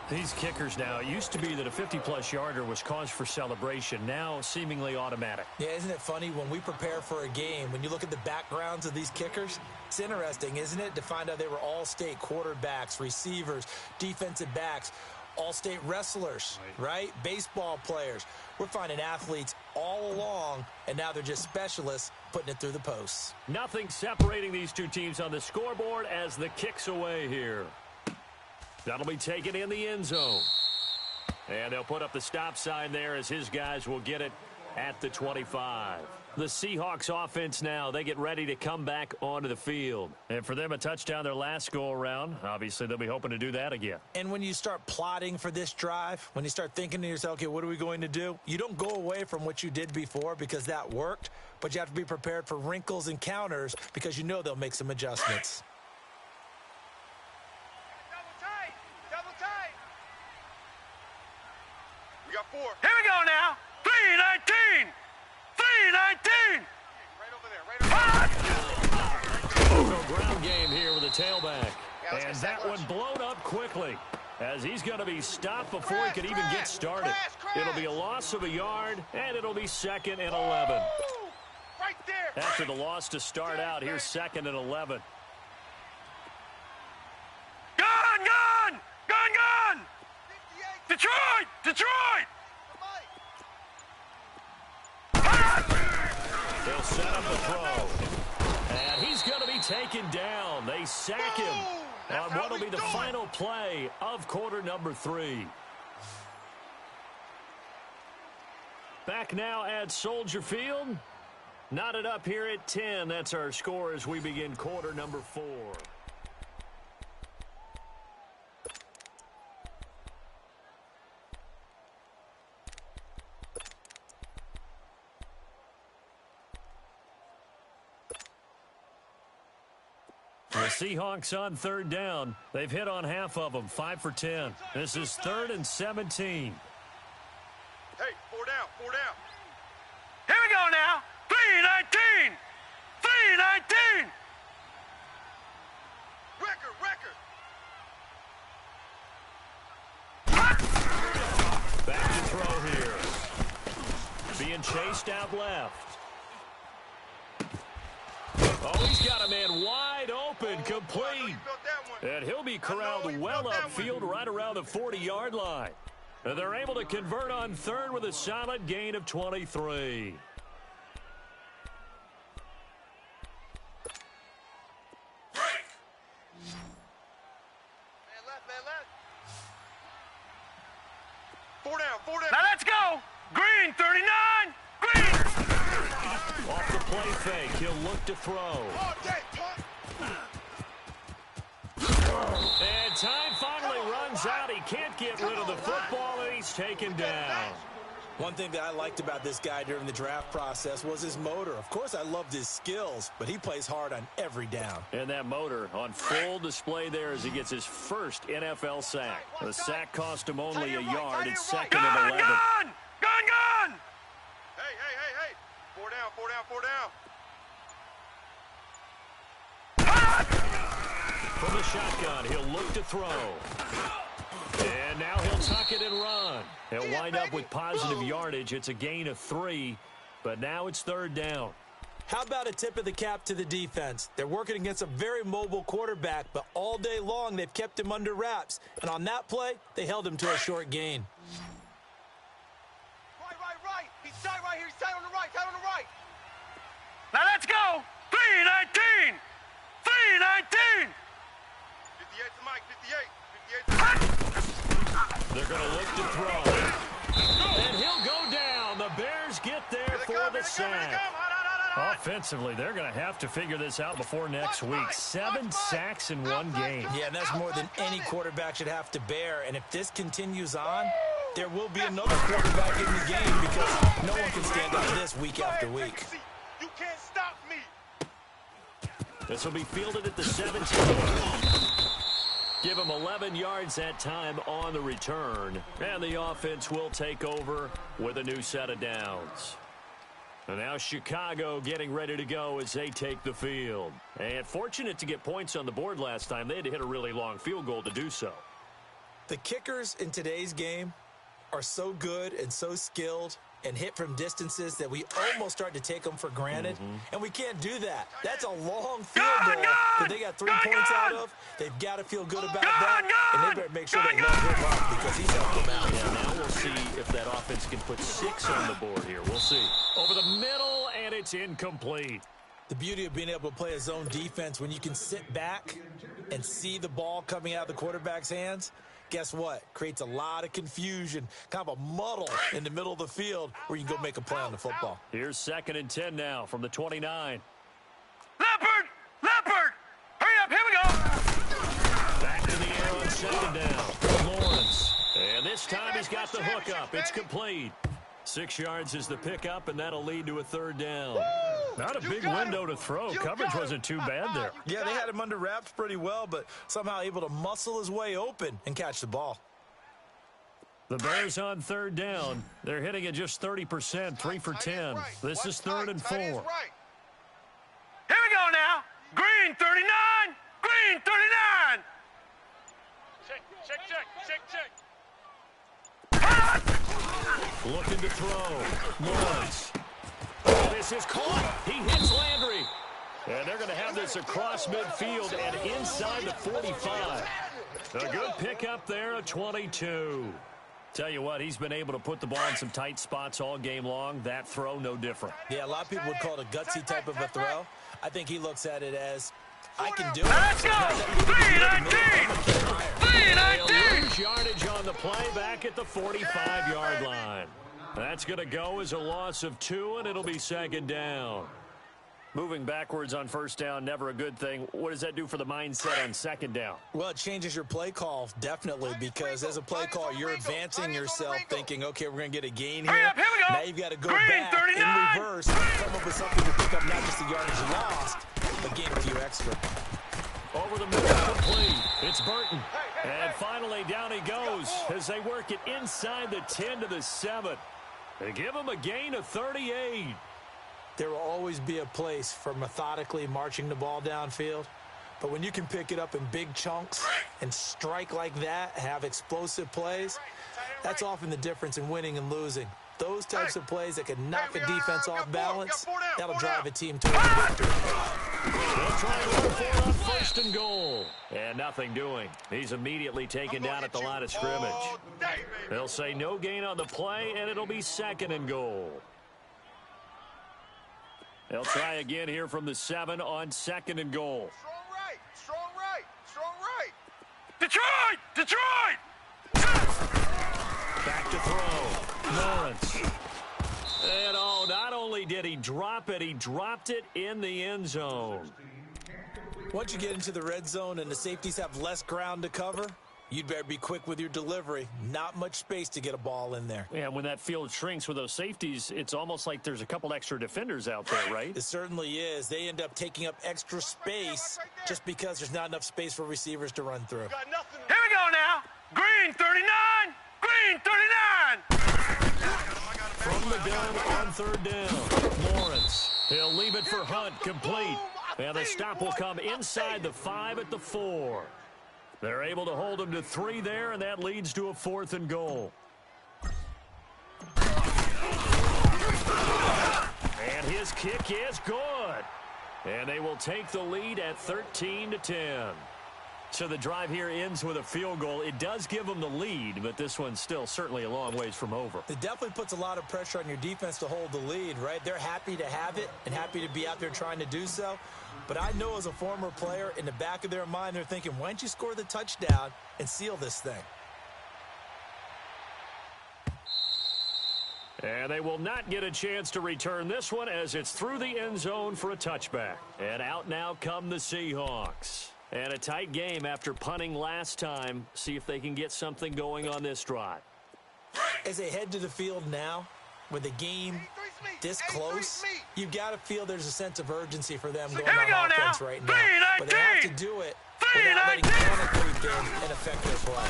These kickers now, it used to be that a 50-plus yarder was cause for celebration. Now seemingly automatic. Yeah, isn't it funny when we prepare for a game, when you look at the backgrounds of these kickers, it's interesting, isn't it, to find out they were all-state quarterbacks, receivers, defensive backs, all-state wrestlers, right? Baseball players. We're finding athletes all along, and now they're just specialists putting it through the posts. Nothing separating these two teams on the scoreboard as the kick's away here. That'll be taken in the end zone. And they'll put up the stop sign there as his guys will get it at the 25. The Seahawks offense now, they get ready to come back onto the field. And for them, a touchdown their last go-around. Obviously, they'll be hoping to do that again. And when you start plotting for this drive, when you start thinking to yourself, okay, what are we going to do? You don't go away from what you did before because that worked, but you have to be prepared for wrinkles and counters because you know they'll make some adjustments. Double tight. We got 4. Here we go now. 319. 319. Right over there. So ground game here with a tailback. And that one blown up quickly as he's going to be stopped before he could even get started. It'll be a loss of a yard, and it'll be 2nd and 11. Right there. After the loss to start out, here's 2nd and 11. Gun! Detroit! They'll set up the throw. And he's going to be taken down. They sack him on what will be the final play of quarter number 3. Back now at Soldier Field. Knotted up here at 10. That's our score as we begin quarter number 4. The Seahawks on 3rd down. They've hit on half of them, 5 for 10. This is 3rd and 17. Hey, 4 down. Here we go now. 319. being chased out left. Oh, he's got a man wide open, complete. And he'll be corralled well upfield right around the 40-yard line. And they're able to convert on third with a solid gain of 23. Now let's go. Green 39. Green. Off the play fake, he'll look to throw. And time finally runs out. He can't get rid of the football, and he's taken down. One thing that I liked about this guy during the draft process was his motor. Of course, I loved his skills, but he plays hard on every down. And that motor on full display there as he gets his first NFL sack. The sack cost him only a yard. It's second and 11. Gun! Hey. 4 down, 4 down, 4 down. From the shotgun, he'll look to throw. And now he'll tuck it and run. He'll wind up with positive yardage. It's a gain of 3, but now it's third down. How about a tip of the cap to the defense? They're working against a very mobile quarterback, but all day long they've kept him under wraps. And on that play, they held him to a short gain. Right. He's tight right here. He's tight on the right. Tight on the right. Now let's go. 319. 319. 58 to Mike. 58. They're going to look to throw. And he'll go down. The Bears get there for the sack. Offensively, they're going to have to figure this out before next week. 7 sacks in one game. Yeah, and that's more than any quarterback should have to bear. And if this continues on, there will be another quarterback in the game because no one can stand on this week after week. You can't stop me. This will be fielded at the 17. Give him 11 yards that time on the return. And the offense will take over with a new set of downs. And now Chicago getting ready to go as they take the field. And fortunate to get points on the board last time. They had to hit a really long field goal to do so. The kickers in today's game are so good and so skilled and hit from distances that we almost start to take them for granted. And we can't do that. That's a long field goal that they got 3 points out of. They've got to feel good about that. And they better make sure they love him up because he's helped them out. Yeah, now we'll see if that offense can put 6 on the board here. We'll see. Over the middle, and it's incomplete. The beauty of being able to play a zone defense when you can sit back and see the ball coming out of the quarterback's hands, guess what? Creates a lot of confusion, kind of a muddle in the middle of the field where you can go make a play on the football. Here's 2nd and 10 now from the 29. Leopard! Hurry up, here we go! Back to the air on 2nd down. Lawrence. And this time he's got the hook up. It's complete. 6 yards is the pickup, and that'll lead to a 3rd down. Not a big window to throw. Coverage wasn't too bad there. Yeah, they had him under wraps pretty well, but somehow able to muscle his way open and catch the ball. The Bears on 3rd down. They're hitting at just 30%, 3 for 10. This is 3rd and 4. Here we go now. Green 39. Green 39. Check. Looking to throw. Lawrence. This is caught. He hits Landry. And they're going to have this across midfield and inside the 45. A good pickup there at 22. Tell you what, he's been able to put the ball in some tight spots all game long. That throw, no different. Yeah, a lot of people would call it a gutsy type of a throw. I think he looks at it as, I can do it. Let's go! 319! 319! Lose yardage on the play back at the 45-yard line. That's going to go as a loss of 2, and it'll be 2nd down. Moving backwards on 1st down, never a good thing. What does that do for the mindset on 2nd down? Well, it changes your play call, definitely, because as a play call, you're advancing yourself thinking, okay, we're going to get a gain here. Hurry up, here we go. Now you've got to go Green, back 39. in reverse, come up with something to pick up not just the yardage lost, but gain a few extra. Over the middle, complete. It's Burton. And finally, down he goes as they work it inside the 10 to the 7. They give him a gain of 38. There will always be a place for methodically marching the ball downfield. But when you can pick it up in big chunks and strike like that, have explosive plays, that's often the difference in winning and losing. Those types of plays that can knock a defense off balance, that'll drive a team to a victory. They'll try to run for it on 1st and goal. And nothing doing. He's immediately taken down at the line of scrimmage. They'll say no gain on the play, and it'll be 2nd and goal. They'll try again here from the 7 on 2nd and goal. Strong right, strong right, strong right. Detroit! Detroit! Back to throw. Lawrence. And not only did he drop it, he dropped it in the end zone. Once you get into the red zone and the safeties have less ground to cover, you'd better be quick with your delivery. Not much space to get a ball in there. Yeah, when that field shrinks with those safeties, it's almost like there's a couple extra defenders out there, right? It certainly is. They end up taking up extra space just because there's not enough space for receivers to run through. Got nothing. Here we go now. Green 39. Green 39. From the gun on 3rd down. Lawrence. He'll leave it for Hunt. Complete. And the stop will come inside the 5 at the 4. They're able to hold him to 3 there, and that leads to a 4th and goal. And his kick is good. And they will take the lead at 13-10. So the drive here ends with a field goal. It does give them the lead, but this one's still certainly a long ways from over. It definitely puts a lot of pressure on your defense to hold the lead, right? They're happy to have it and happy to be out there trying to do so. But I know as a former player, in the back of their mind, they're thinking, why don't you score the touchdown and seal this thing? And they will not get a chance to return this one as it's through the end zone for a touchback. And out now come the Seahawks. And a tight game after punting last time. See if they can get something going on this drive. As they head to the field now, with the game this close, you've got to feel there's a sense of urgency for them going on offense right now. But they have to do it without letting panic creep in and affect their play.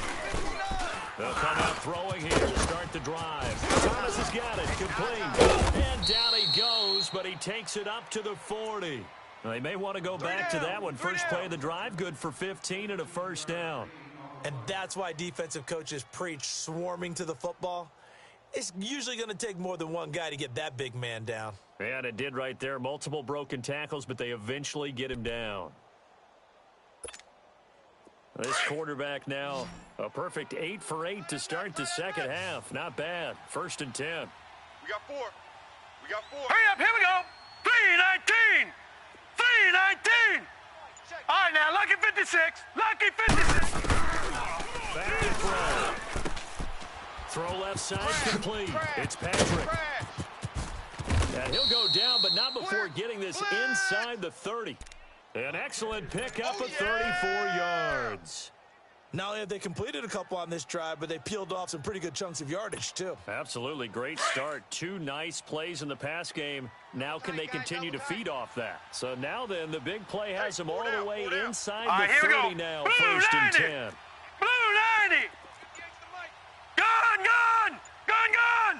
They'll come out throwing here to start the drive. Thomas has got it, complete. And down he goes, but he takes it up to the 40. They may want to go back to that one. First play of the drive, good for 15 and a 1st down. And that's why defensive coaches preach swarming to the football. It's usually going to take more than one guy to get that big man down. And it did right there. Multiple broken tackles, but they eventually get him down. This quarterback now, a perfect 8 for 8 to start the second half. Not bad. 1st and 10. We got 4. We got 4. Hurry up. Here we go. 319. 319. All right, now, lucky 56. Lucky 56. Back to throw. Throw left side, complete. It's Patrick. And he'll go down, but not before getting this inside the 30. An excellent pickup of 34 yards. Not only have they completed a couple on this drive, but they peeled off some pretty good chunks of yardage, too. Absolutely. Great start. 2 nice plays in the pass game. Now can they continue to feed off that? So now then, the big play has them all the way inside the 30 now. 1st and 10. Blue 90. Gun.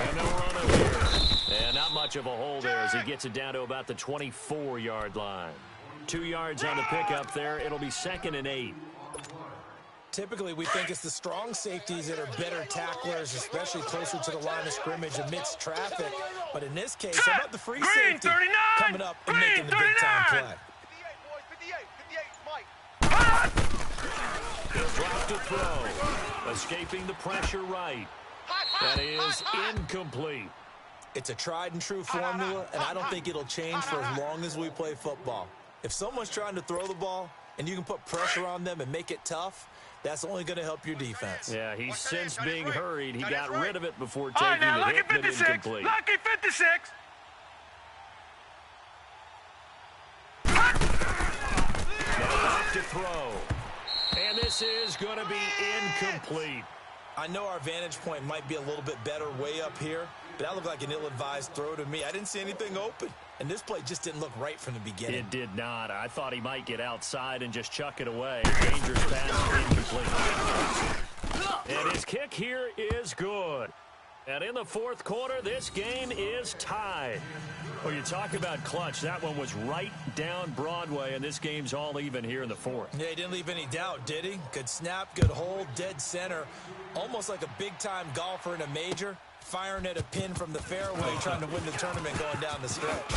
And they'll run it here. And not much of a hole there as he gets it down to about the 24-yard line. 2 yards on the pickup there. It'll be 2nd and 8. Typically, we think it's the strong safeties that are better tacklers, especially closer to the line of scrimmage amidst traffic. But in this case, how about the free safety 39. coming up and making the big-time play? 58, boys, 58, Mike. He'll drop to throw. Escaping the pressure right. That is incomplete. It's a tried-and-true formula, and I don't think it'll change for as long as we play football. If someone's trying to throw the ball and you can put pressure on them and make it tough, that's only going to help your defense. Yeah, he's since being hurried. He got rid of it before All right, taking now, the hit, but incomplete. Lucky 56. Now back to throw. And this is going to be incomplete. I know our vantage point might be a little bit better way up here, but that looked like an ill-advised throw to me. I didn't see anything open, and this play just didn't look right from the beginning. It did not. I thought he might get outside and just chuck it away. Dangerous pass, incomplete. And his kick here is good. And in the fourth quarter, this game is tied. Well, you talk about clutch. That one was right down Broadway, and this game's all even here in the fourth. Yeah, he didn't leave any doubt, did he? Good snap, good hold, dead center. Almost like a big-time golfer in a major, firing at a pin from the fairway, trying to win the tournament going down the stretch.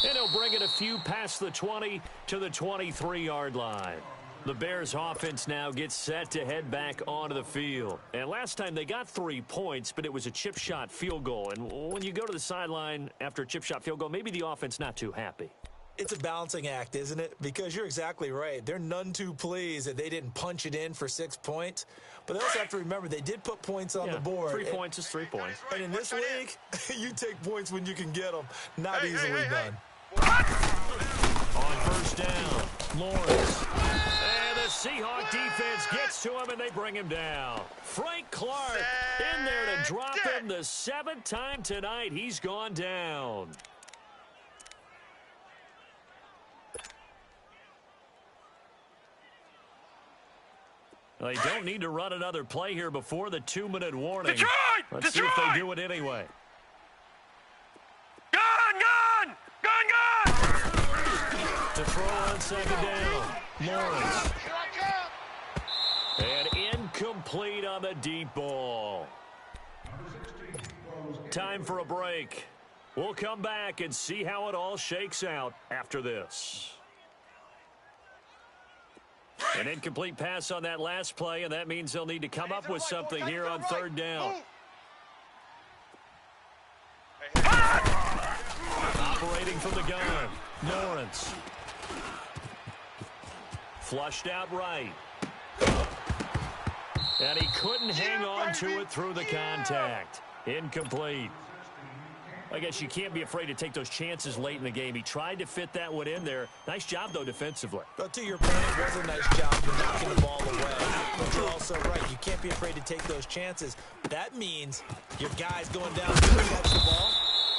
And he'll bring it a few past the 20 to the 23-yard line. The Bears offense now gets set to head back onto the field. And last time they got 3 points, but it was a chip shot field goal. And when you go to the sideline after a chip shot field goal, maybe the offense not too happy. It's a balancing act, isn't it? Because you're exactly right. They're none too pleased that they didn't punch it in for 6 points. But they also have to remember they did put points on the board. 3 points is 3 points. And in this league, you take points when you can get them. Not easily done. On first down, Lawrence. And the Seahawk defense gets to him, and they bring him down. Frank Clark in there to drop him the 7th time tonight. He's gone down. They don't need to run another play here before the 2-minute warning. Detroit! Let's see if they do it anyway. Gun! To throw on second down, Lawrence. And incomplete on the deep ball. Time for a break. We'll come back and see how it all shakes out after this. An incomplete pass on that last play, and that means they'll need to come up with something here on third down. Operating from the gun, Lawrence. Flushed out right. And he couldn't hang on to it through the contact. Incomplete. I guess you can't be afraid to take those chances late in the game. He tried to fit that one in there. Nice job, though, defensively. But to your point, it was a nice job. You're knocking the ball away. But you're also right. You can't be afraid to take those chances. That means your guys going down to catch the ball,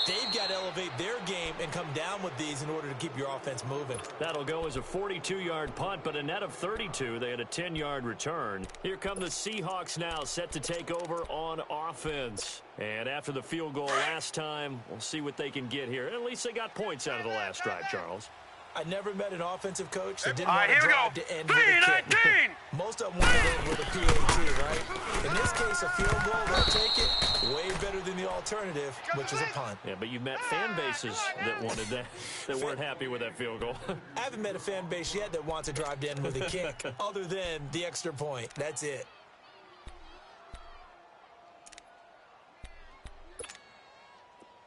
they've got to elevate their game and come down with these in order to keep your offense moving. That'll go as a 42-yard punt, but a net of 32. They had a 10-yard return. Here come the Seahawks now, set to take over on offense. And after the field goal last time, we'll see what they can get here. At least they got points out of the last drive, Charles. I never met an offensive coach that didn't want to drive to end with a kick. Most of them want to end with a PAT, right? In this case, a field goal, they'll take it. Way better than the alternative, which is a punt. Yeah, but you met fan bases that wanted that, that weren't happy with that field goal. I haven't met a fan base yet that wants to drive to end with a kick, other than the extra point. That's it.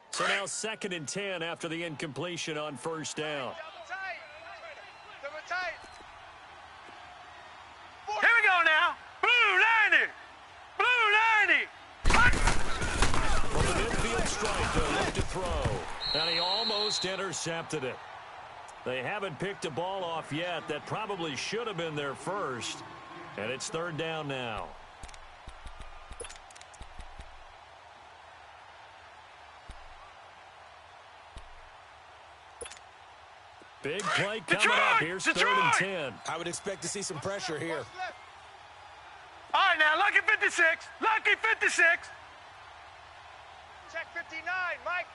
So now 2nd and 10 after the incompletion on first down. Here we go now. Blue 90. Well, the midfield strike to look to throw. And he almost intercepted it. They haven't picked a ball off yet. That probably should have been their first. And it's third down now. Big play coming up. Here's 3rd and 10. I would expect to see some pressure here. All right, now, lucky 56. Lucky 56. Check 59. Mike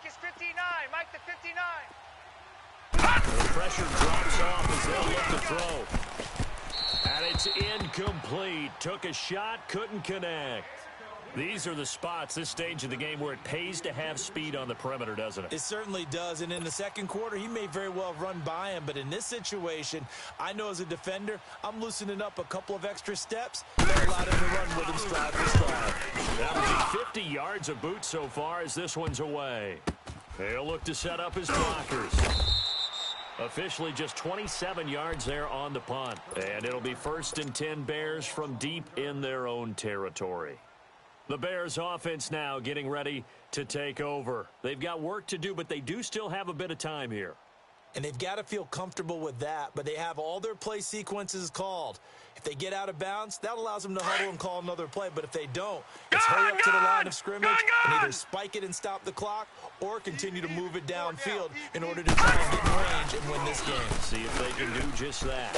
is 59. Mike the 59. The pressure drops off as they'll look to throw. And it's incomplete. Took a shot, couldn't connect. These are the spots, this stage of the game, where it pays to have speed on the perimeter, doesn't it? It certainly does, and in the second quarter, he may very well run by him, but in this situation, I know as a defender, I'm loosening up a couple of extra steps that allowed him to run with him stride for stride. Averaging 50 yards a boot so far as this one's away. He'll look to set up his blockers. Officially just 27 yards there on the punt. And it'll be 1st and 10 Bears from deep in their own territory. The Bears offense now getting ready to take over. They've got work to do, but they do still have a bit of time here. And they've got to feel comfortable with that, but they have all their play sequences called. If they get out of bounds, that allows them to huddle and call another play. But if they don't, it's hurry up to the line of scrimmage and either spike it and stop the clock or continue to move it downfield in order to try and get in range and win this game. See if they can do just that.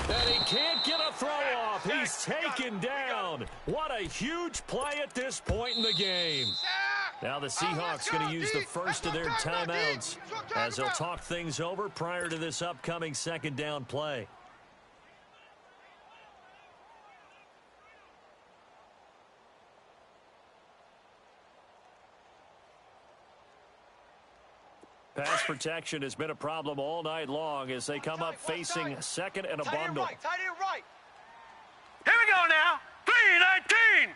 And he can't get a throw-off. He's taken down. What a huge play at this point in the game. Now the Seahawks going to use the first of their timeouts as they'll talk things over prior to this upcoming second down play. Pass protection has been a problem all night long as they come up facing second and a bundle. Tight end right. Here we go now. 319.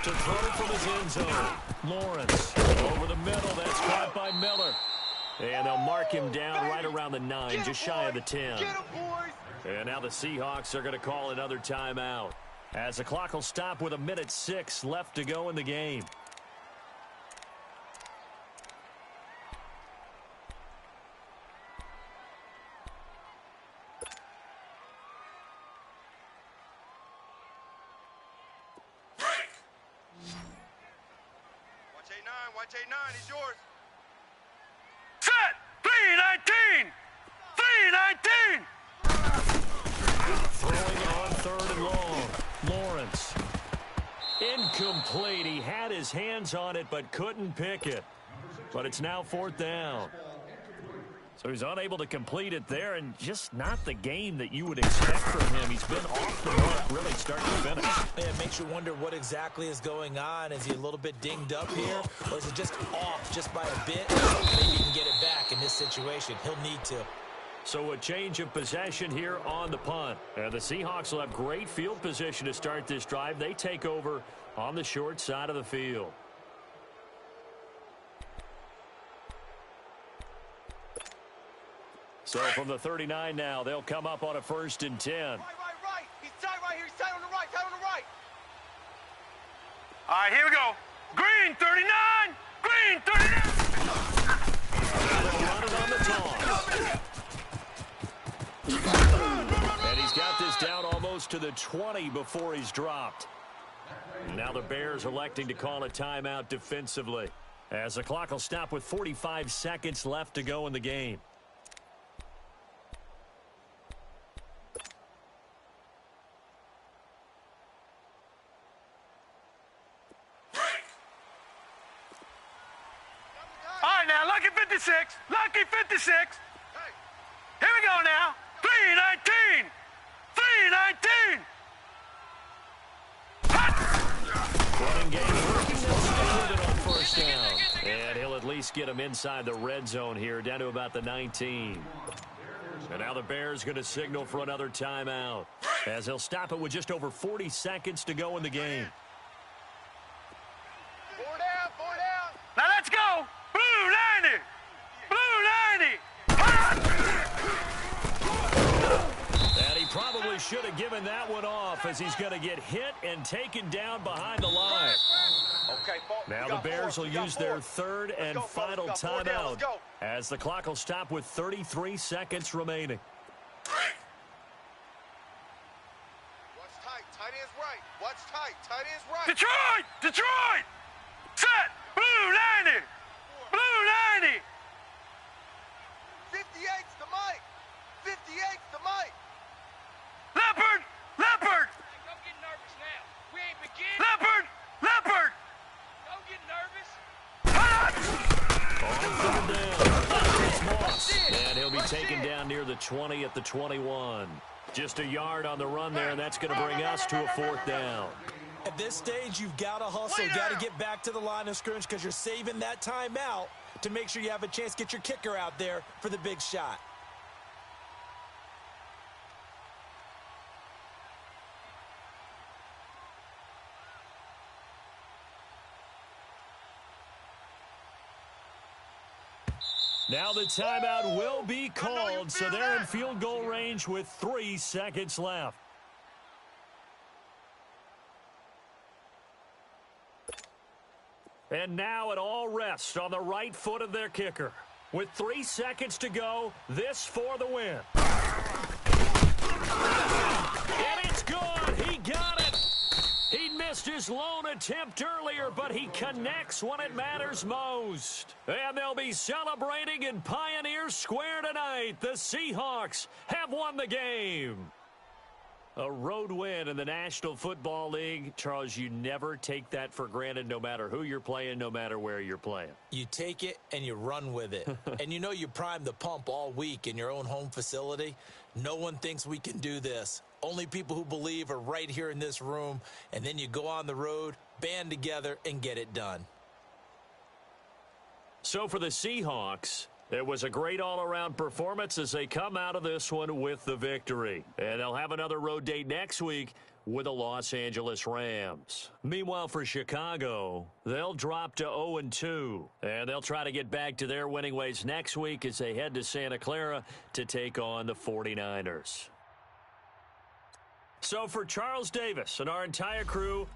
To throw from his end zone. Lawrence over the middle. That's caught by Miller. And they'll mark him down right around the 9, just shy of the 10. And now the Seahawks are going to call another timeout as the clock will stop with 1:06 left to go in the game. Watch 8-9, he's yours. Set. 319. 319. Throwing on third and long. Lawrence. Incomplete. He had his hands on it but couldn't pick it. But it's now fourth down. So he's unable to complete it there, and just not the game that you would expect from him. He's been off the mark really start to finish. It makes you wonder what exactly is going on. Is he a little bit dinged up here, or is it just off just by a bit? Maybe he can get it back in this situation. He'll need to. So a change of possession here on the punt. And the Seahawks will have great field position to start this drive. They take over on the short side of the field. So from the 39 now, they'll come up on a 1st and 10. Right. He's tight right here. He's tight on the right. All right, here we go. Green 39. Green 39. They'll run it on the toss. And he's got this down almost to the 20 before he's dropped. Now the Bears electing to call a timeout defensively as the clock will stop with 45 seconds left to go in the game. Lucky 56. Lucky 56. Here we go now. 319. 319. Running game working. They'll stay with it on first down. And he'll at least get him inside the red zone here, down to about the 19. And now the Bears going to signal for another timeout as they'll stop it with just over 40 seconds to go in the game. 4 down. Now let's go. Blue 90. Blue 90. And he probably should have given that one off as he's going to get hit and taken down behind the line. Okay, now the Bears will use their third and final timeout as the clock will stop with 33 seconds remaining. Watch tight. Tight end's right. Watch tight. Tight end's right. Detroit. Set. Blue 90. Blue 90. 58's the mic. 58's the mic. Leopard. Don't get nervous now. We ain't beginning. Leopard. Don't get nervous. On third down. It's Moss. And he'll be taken down near the 20 at the 21. Just a yard on the run there, and that's going to bring us to a fourth down. At this stage, you've got to hustle, got to get back to the line of scrimmage because you're saving that timeout to make sure you have a chance to get your kicker out there for the big shot. Now the timeout will be called, so they're in field goal range with 3 seconds left. And now it all rests on the right foot of their kicker. With 3 seconds to go, this for the win. And it's good. He got it. He missed his lone attempt earlier, but he connects when it matters most. And they'll be celebrating in Pioneer Square tonight. The Seahawks have won the game. A road win in the National Football League. Charles, you never take that for granted no matter who you're playing, no matter where you're playing. You take it and you run with it. And you know you primed the pump all week in your own home facility. No one thinks we can do this. Only people who believe are right here in this room. And then you go on the road, band together, and get it done. So for the Seahawks, it was a great all-around performance as they come out of this one with the victory. And they'll have another road date next week with the Los Angeles Rams. Meanwhile, for Chicago, they'll drop to 0-2. And they'll try to get back to their winning ways next week as they head to Santa Clara to take on the 49ers. So for Charles Davis and our entire crew,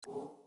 you